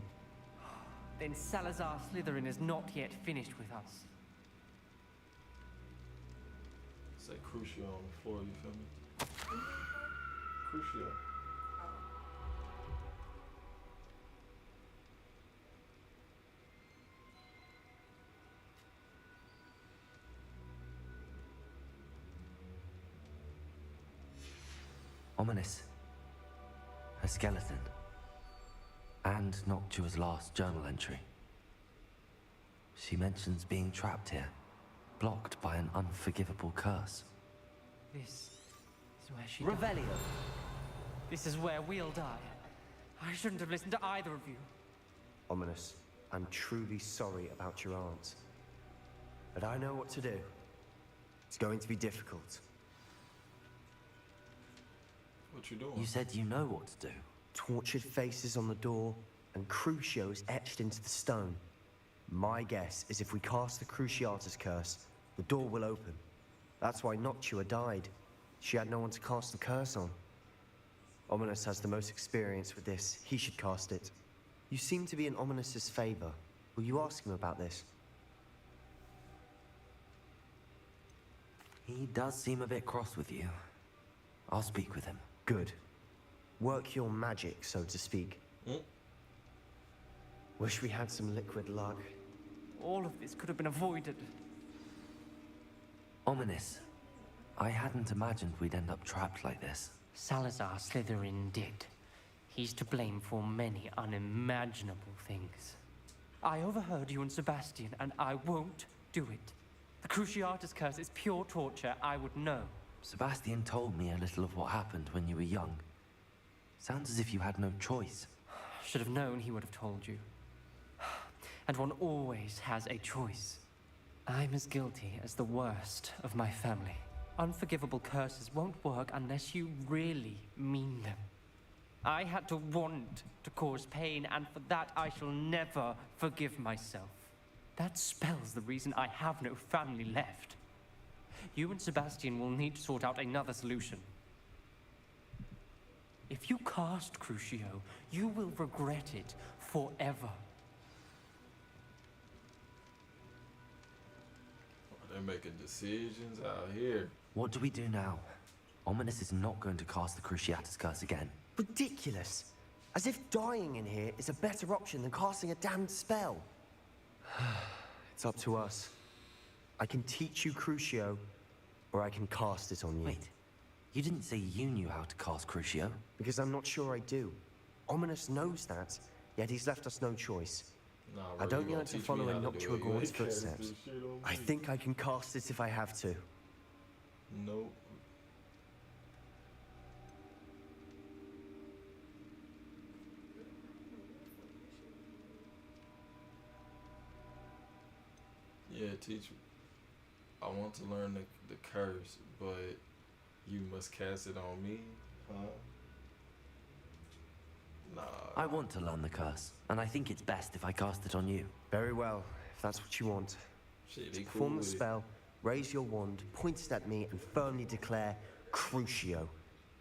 Then Salazar Slytherin is not yet finished with us. Say Crucio on the floor, you feel me? Crucio. Ominous. A skeleton. And Noctua's last journal entry. She mentions being trapped here, blocked by an unforgivable curse. This is where she Revelio. died. This is where we'll die. I shouldn't have listened to either of you. Ominous, I'm truly sorry about your aunt. But I know what to do. It's going to be difficult. What you doing? You said you know what to do. Tortured faces on the door, and Crucios etched into the stone. My guess is if we cast the Cruciatus curse, the door will open. That's why Noctua died. She had no one to cast the curse on. Ominous has the most experience with this. He should cast it. You seem to be in Ominous's favor. Will you ask him about this? He does seem a bit cross with you. I'll speak with him. Good. Work your magic, so to speak. Wish we had some liquid luck. All of this could have been avoided. Ominous. I hadn't imagined we'd end up trapped like this. Salazar Slytherin did. He's to blame for many unimaginable things. I overheard you and Sebastian, and I won't do it. The Cruciatus curse is pure torture. I would know. Sebastian told me a little of what happened when you were young. Sounds as if you had no choice. Should have known he would have told you. And one always has a choice. I'm as guilty as the worst of my family. Unforgivable curses won't work unless you really mean them. I had to want to cause pain, and for that I shall never forgive myself. That spell's the reason I have no family left. You and Sebastian will need to sort out another solution. If you cast Crucio, you will regret it forever. They're making decisions out here. What do we do now? Ominous is not going to cast the Cruciatus curse again. Ridiculous. As if dying in here is a better option than casting a damned spell. It's up to us. I can teach you Crucio, or I can cast it on you. Wait, you didn't say you knew how to cast Crucio? Because I'm not sure I do. Ominous knows that, yet he's left us no choice. Nah, I don't yearn yearn to follow in Noctua Gaunt's footsteps. I think I can cast it if I have to. Nope. Yeah, teach me. I want to learn the curse, but you must cast it on me, huh? Nah. I want to learn the curse, and I think it's best if I cast it on you. Very well, if that's what you want. Shit, To they perform cool the with it. spell, raise your wand, point it at me, and firmly declare Crucio.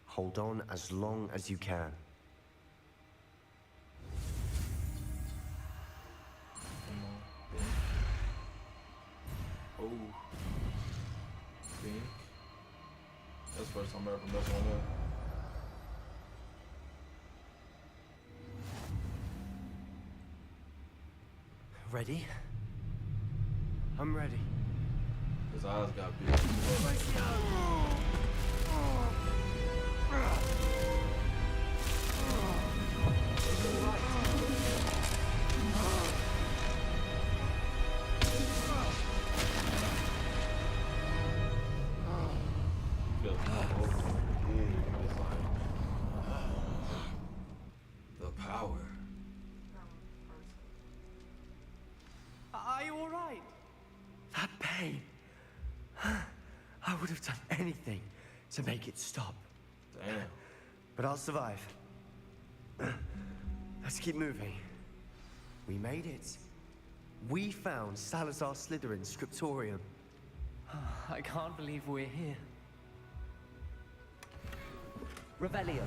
Hold on as long as you can. Oh. Pink. That's the first time I ever messed on that. Ready? I'm ready. His eyes got big. The power. Are you all right? That pain. I would have done anything to make it stop. Damn. But I'll survive. Let's keep moving. We made it. We found Salazar Slytherin's scriptorium. I can't believe we're here. Revelio.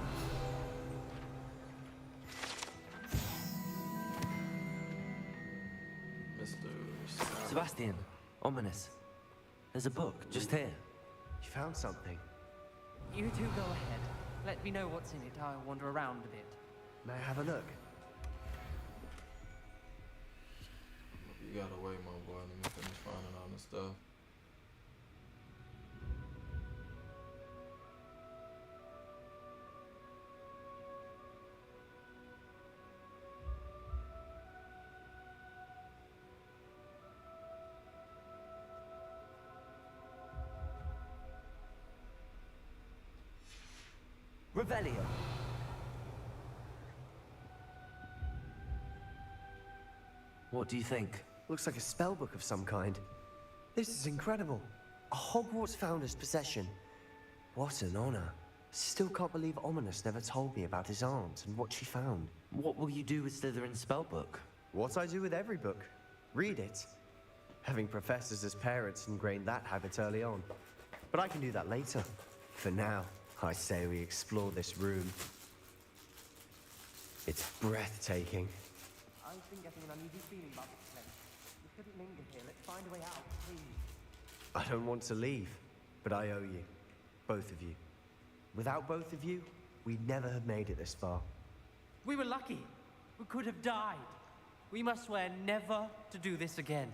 Mr. Sebastian, Ominous. There's a book just here. You found something. You two go ahead. Let me know what's in it. I'll wander around a bit. May I have a look? You gotta wait, my boy. Let me finish finding all this stuff. Revelio. What do you think? Looks like a spell book of some kind. This is incredible. A Hogwarts founder's possession. What an honor. Still can't believe Ominous never told me about his aunt and what she found. What will you do with Slytherin's spellbook? What I do with every book. Read it. Having professors as parents ingrained that habit early on. But I can do that later. For now, I say we explore this room. It's breathtaking. I've been getting an uneasy feeling about this place. We shouldn't linger here. Let's find a way out, please. I don't want to leave, but I owe you. Both of you. Without both of you, we'd never have made it this far. We were lucky. We could have died. We must swear never to do this again.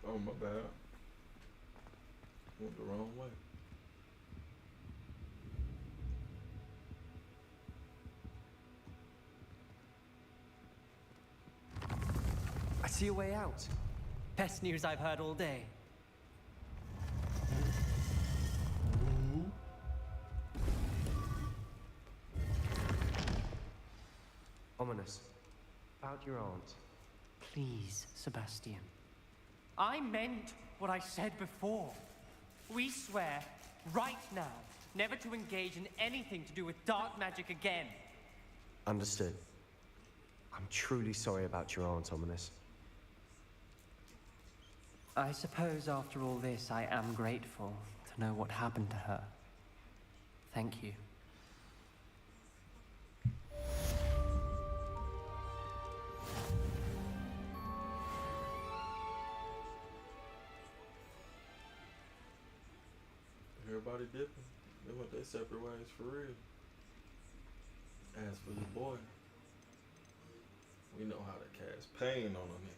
Oh, my bad. Went the wrong way. I see a way out. Best news I've heard all day. Ominous. About your aunt. Please, Sebastian. I meant what I said before. We swear, right now, never to engage in anything to do with dark magic again. Understood. I'm truly sorry about your aunt, Ominous. I suppose after all this, I am grateful to know what happened to her. Thank you. Everybody dipping. They went their separate ways for real. As for your boy, we know how to cast pain on a nigga.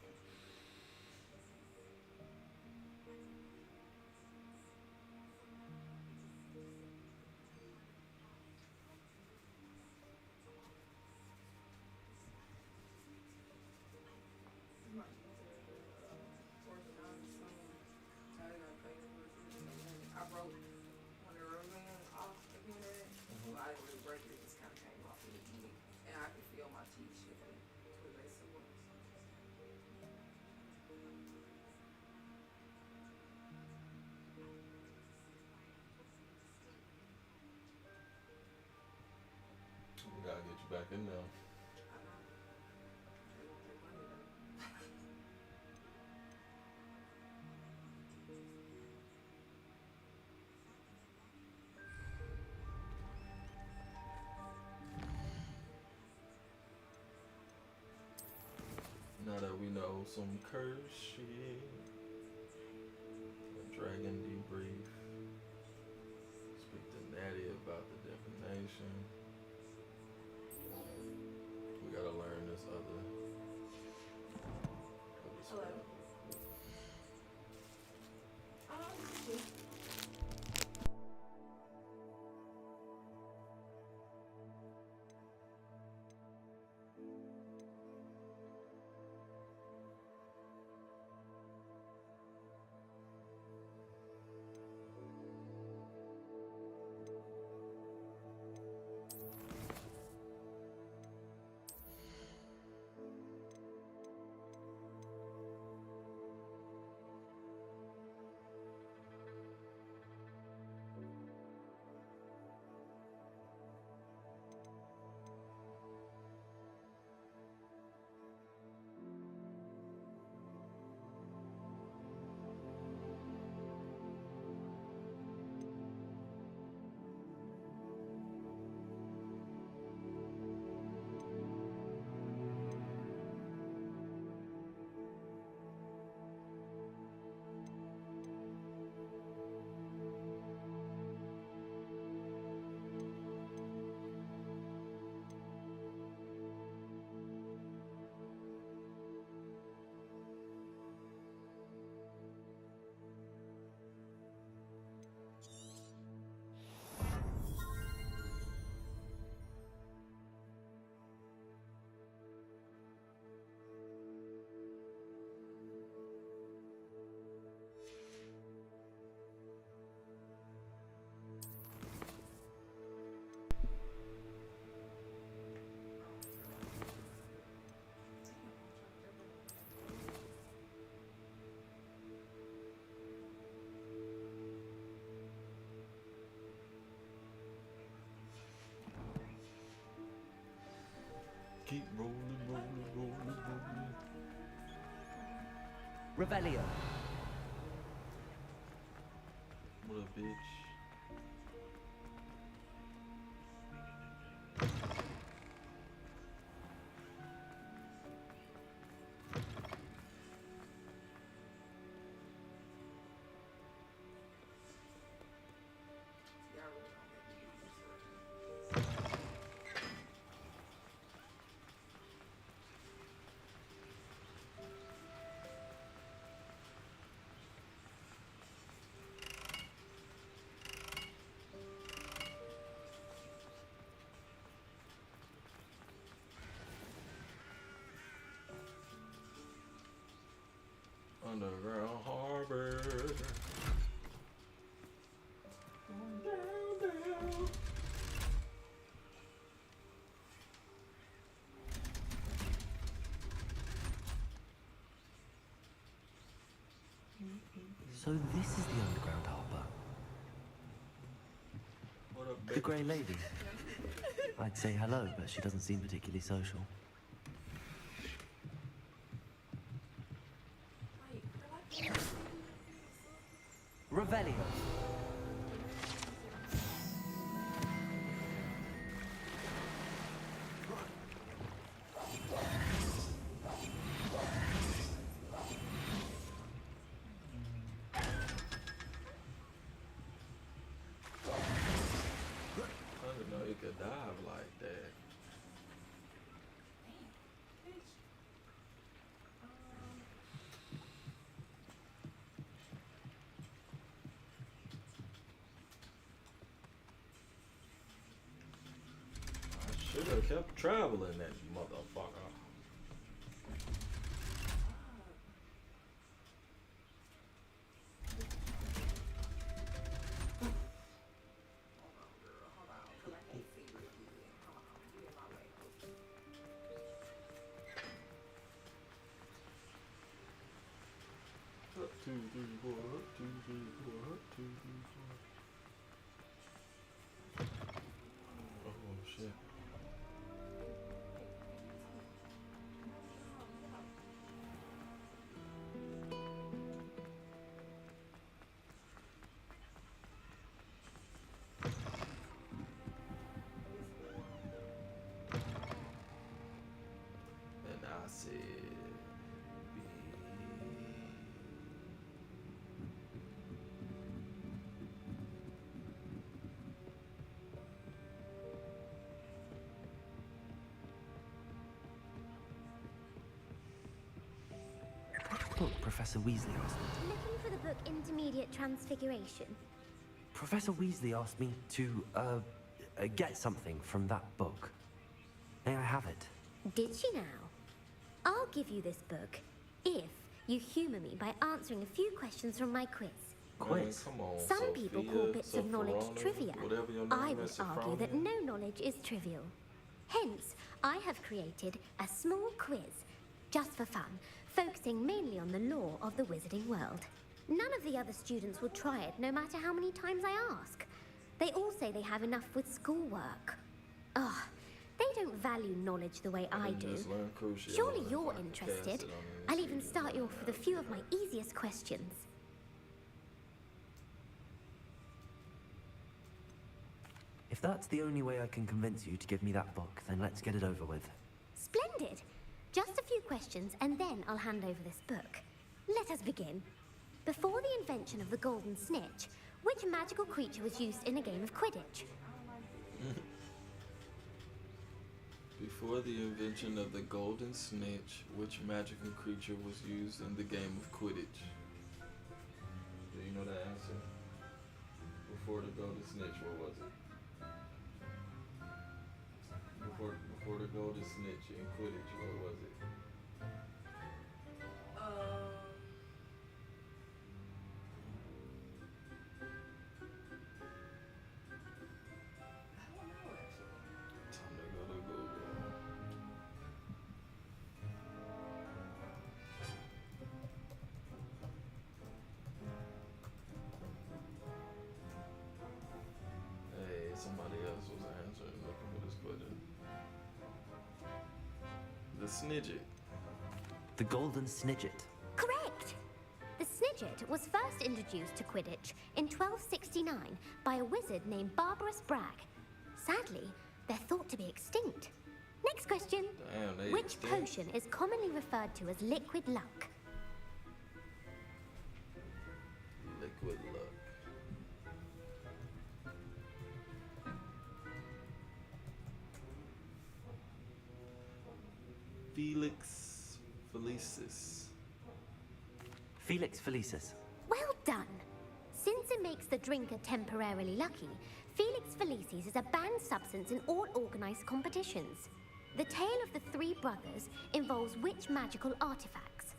I broke one of the remains off again. Well, I didn't really break it, it just kind of came off in the beginning. And I could feel my teeth chipping to the base of once. We gotta get you back in there. I know. They won't take money though. Now that we know some curse shit, a dragon debrief, speak to Natty about the divination. We gotta learn this other spell. Keep rolling, rolling, rolling, rolling. Revelio. What a bitch. Underground harbor. Down. So this is the underground harbour. What up, The Grey Lady. I'd say hello, but she doesn't seem particularly social. Revelio. I didn't know you could dive like that. I should have kept traveling, that motherfucker. Up, 2, 3, 4, up, 2, 3, 4, up, 2, 3, 4. Oh shit. And I said, What book Professor Weasley asked me to... Looking for the book Intermediate Transfiguration. Professor Weasley asked me to, get something from that book. May I have it? Did she now? I'll give you this book if you humour me by answering a few questions from my quiz. Quiz? Come on, Some Sophia, people call bits of knowledge Sophronia, trivia. whatever your name I would is, argue that Sophronia. no knowledge is trivial. Hence, I have created a small quiz, just for fun, focusing mainly on the lore of the wizarding world. None of the other students will try it, no matter how many times I ask. They all say they have enough with schoolwork. Ugh, they don't value knowledge the way I do. Surely you're interested. I'll even start you off with a few of my easiest questions. If that's the only way I can convince you to give me that book, then let's get it over with. Splendid! Just a few questions, and then I'll hand over this book. Let us begin. Before the invention of the golden snitch, which magical creature was used in a game of Quidditch? Before the invention of the golden snitch, which magical creature was used in the game of Quidditch? Do you know the answer? Before the golden snitch, what was it? Before the golden snitch in Quidditch, what was it? Time to go to Google. Hey, somebody else was answering, looking for this question. The Snidget. The Golden Snidget. Correct! The Snidget was first introduced to Quidditch in 1269 by a wizard named Barbarous Bragg. Sadly, they're thought to be extinct. Next question. Damn, they Which extinct. potion is commonly referred to as liquid luck? Liquid luck. Felix Felicis. Felix Felicis. Well done! Since it makes the drinker temporarily lucky, Felix Felicis is a banned substance in all organized competitions. The tale of the three brothers involves which magical artifacts?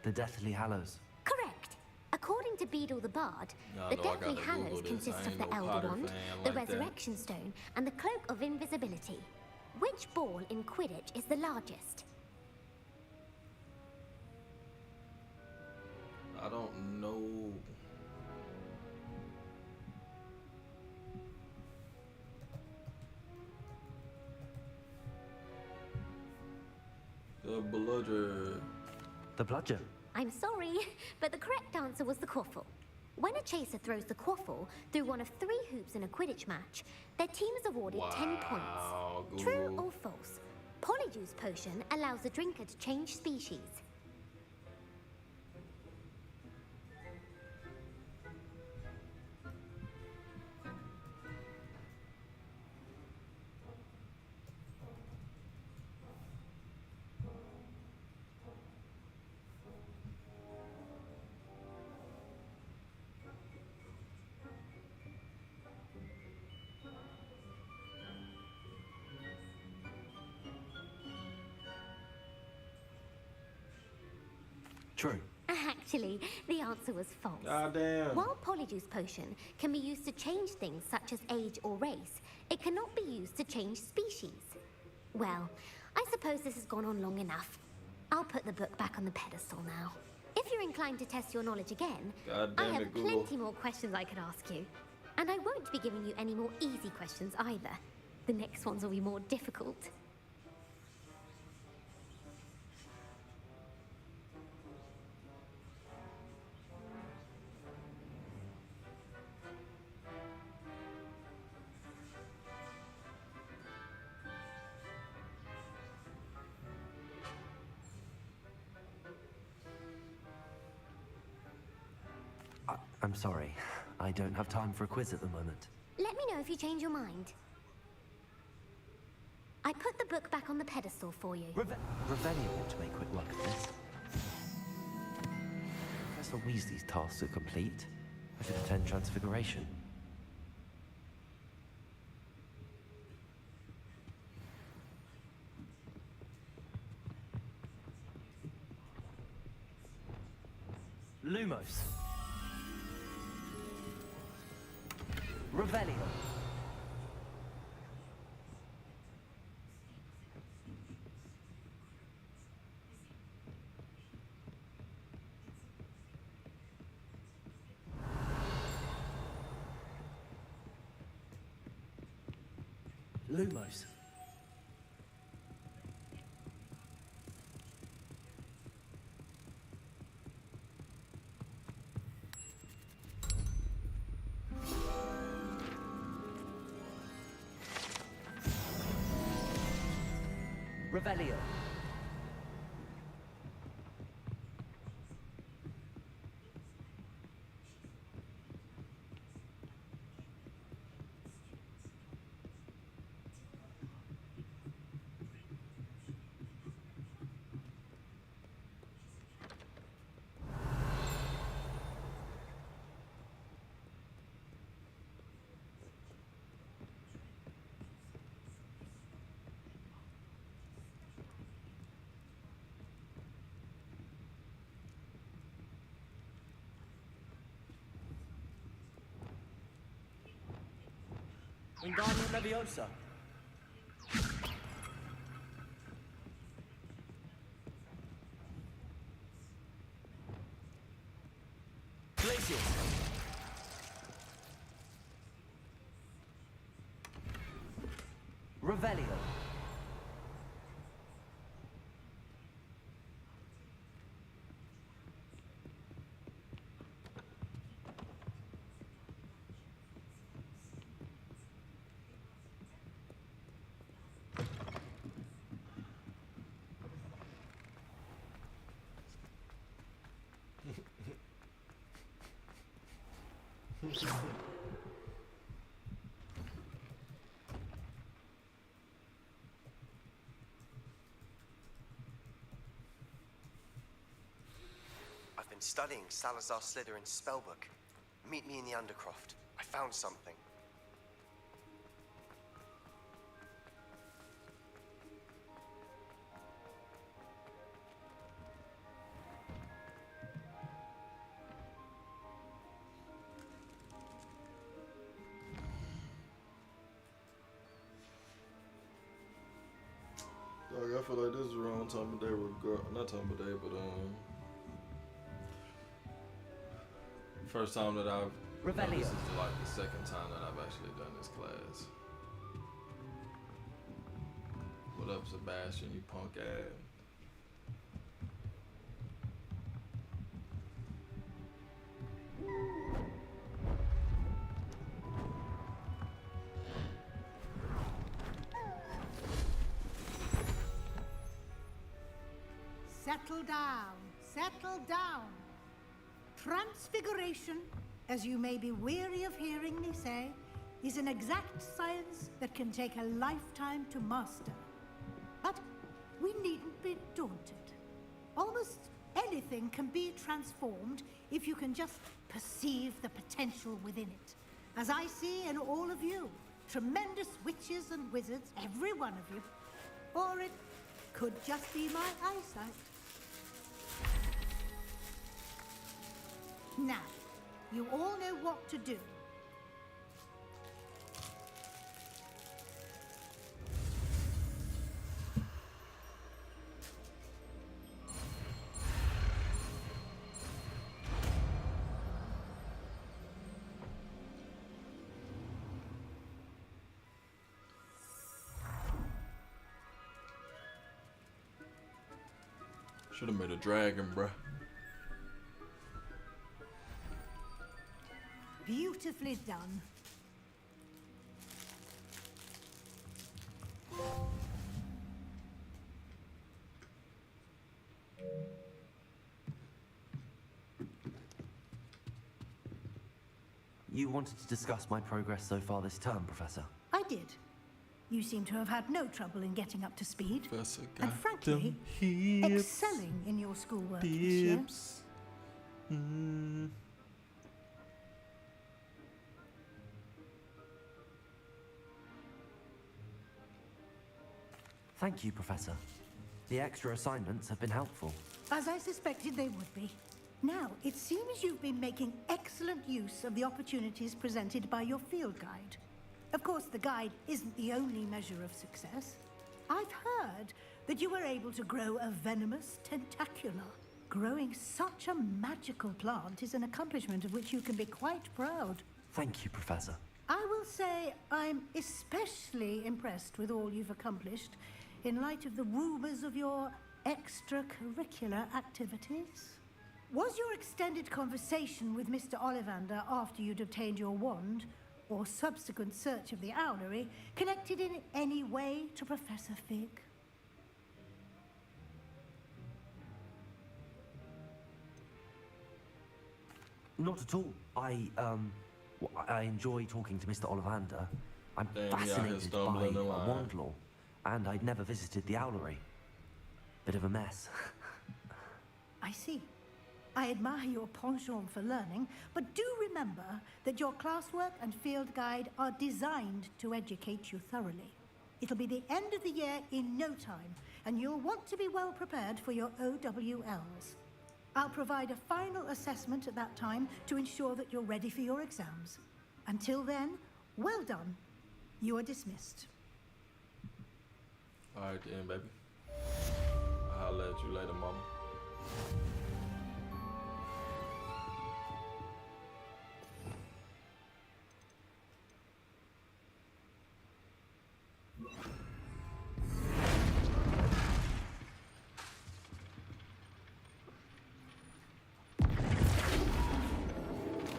The Deathly Hallows. Correct. According to Beadle the Bard, Y'all the know I Deathly gotta Hallows Google this. consists I of ain't the no Elder Potter Wand, fan the like that. Resurrection Stone, and the Cloak of Invisibility. Which ball in Quidditch is the largest? I don't know. The bludger. The bludger. I'm sorry, but the correct answer was the quaffle. When a chaser throws the quaffle through one of 3 hoops in a Quidditch match, their team is awarded 10 points. True Google. or false? Polyjuice Potion allows the drinker to change species. True. Actually, the answer was false. Goddamn. While Polyjuice Potion can be used to change things such as age or race, it cannot be used to change species. Well, I suppose this has gone on long enough. I'll put the book back on the pedestal now. If you're inclined to test your knowledge again, God I damn have it, Google. plenty more questions I could ask you. And I won't be giving you any more easy questions either. The next ones will be more difficult. I'm sorry. I don't have time for a quiz at the moment. Let me know if you change your mind. I put the book back on the pedestal for you. Revelio ought to make quick work of this. Professor Weasley's tasks are complete. I should attend Transfiguration. Lumos. Revelio. Lumos. Revelio. Wingardium Leviosa. Glacius. Revelio. I've been studying Salazar Slytherin's spellbook. Meet me in the Undercroft. I found something. Like, I feel like this is around time of day, not time of day, but first time that I've. Revelio. This is like the second time that I've actually done this class. What up, Sebastian? You punk ass. Settle down, settle down. Transfiguration, as you may be weary of hearing me say, is an exact science that can take a lifetime to master. But we needn't be daunted. Almost anything can be transformed if you can just perceive the potential within it. As I see in all of you, tremendous witches and wizards, every one of you. Or it could just be my eyesight. Now, you all know what to do. Should have made a dragon, bruh. Beautifully done. You wanted to discuss my progress so far this term, Professor? I did. You seem to have had no trouble in getting up to speed. Professor and frankly, excelling in your schoolwork this year. Thank you, Professor. The extra assignments have been helpful. As I suspected they would be. Now, it seems you've been making excellent use of the opportunities presented by your field guide. Of course, the guide isn't the only measure of success. I've heard that you were able to grow a venomous tentacula. Growing such a magical plant is an accomplishment of which you can be quite proud. Thank you, Professor. I will say I'm especially impressed with all you've accomplished in light of the rumors of your extracurricular activities. Was your extended conversation with Mr. Ollivander after you'd obtained your wand, or subsequent search of the owlery, connected in any way to Professor Fig? Not at all. I enjoy talking to Mr. Ollivander. I'm Damn, fascinated by stumbling the line. wand law, and I'd never visited the owlery. Bit of a mess. I see. I admire your penchant for learning, but do remember that your classwork and field guide are designed to educate you thoroughly. It'll be the end of the year in no time, and you'll want to be well prepared for your OWLs. I'll provide a final assessment at that time to ensure that you're ready for your exams. Until then, well done. You are dismissed. All right then, baby. I'll holler at you later, mama.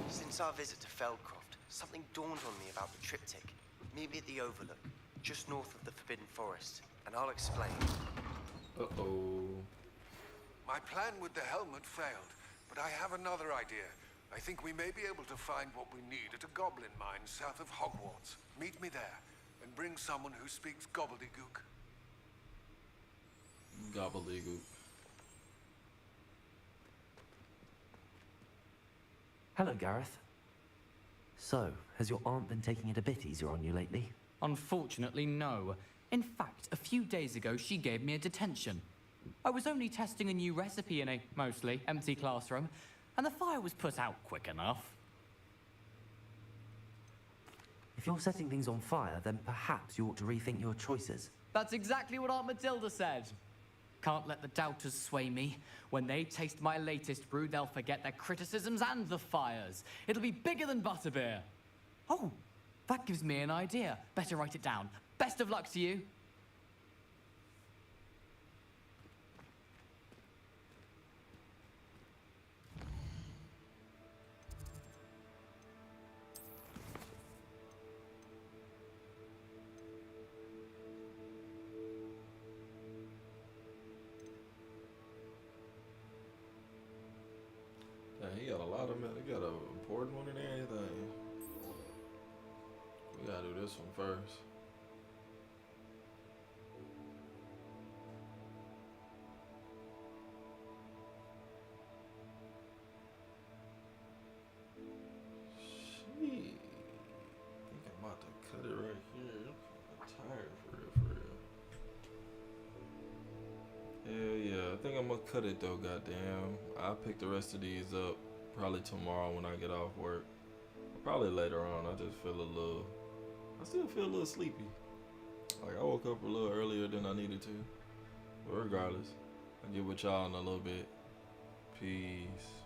Since our visit to Feldcroft, something dawned on me about the triptych. Meet me at the Overlook, just north of the Forbidden Forest, and I'll explain. Uh-oh. My plan with the helmet failed, but I have another idea. I think we may be able to find what we need at a goblin mine south of Hogwarts. Meet me there, and bring someone who speaks gobbledygook. Gobbledygook. Hello, Gareth. So, has your aunt been taking it a bit easier on you lately? Unfortunately, no. In fact, a few days ago, she gave me a detention. I was only testing a new recipe in a mostly empty classroom, and the fire was put out quick enough. If you're setting things on fire, then perhaps you ought to rethink your choices. That's exactly what Aunt Matilda said. Can't let the doubters sway me. When they taste my latest brew, they'll forget their criticisms and the fires. It'll be bigger than butterbeer. Oh, that gives me an idea. Better write it down. Best of luck to you. He got a lot of men. He got an important one and everything. We gotta do this one first. Shit. I think I'm about to cut it right here. I'm tired for real. Hell yeah. I think I'm gonna cut it though, goddamn. I'll pick the rest of these up probably tomorrow when I get off work. Probably later on. I just feel I still feel a little sleepy. Like I woke up a little earlier than I needed to. But regardless, I'll get with y'all in a little bit. Peace.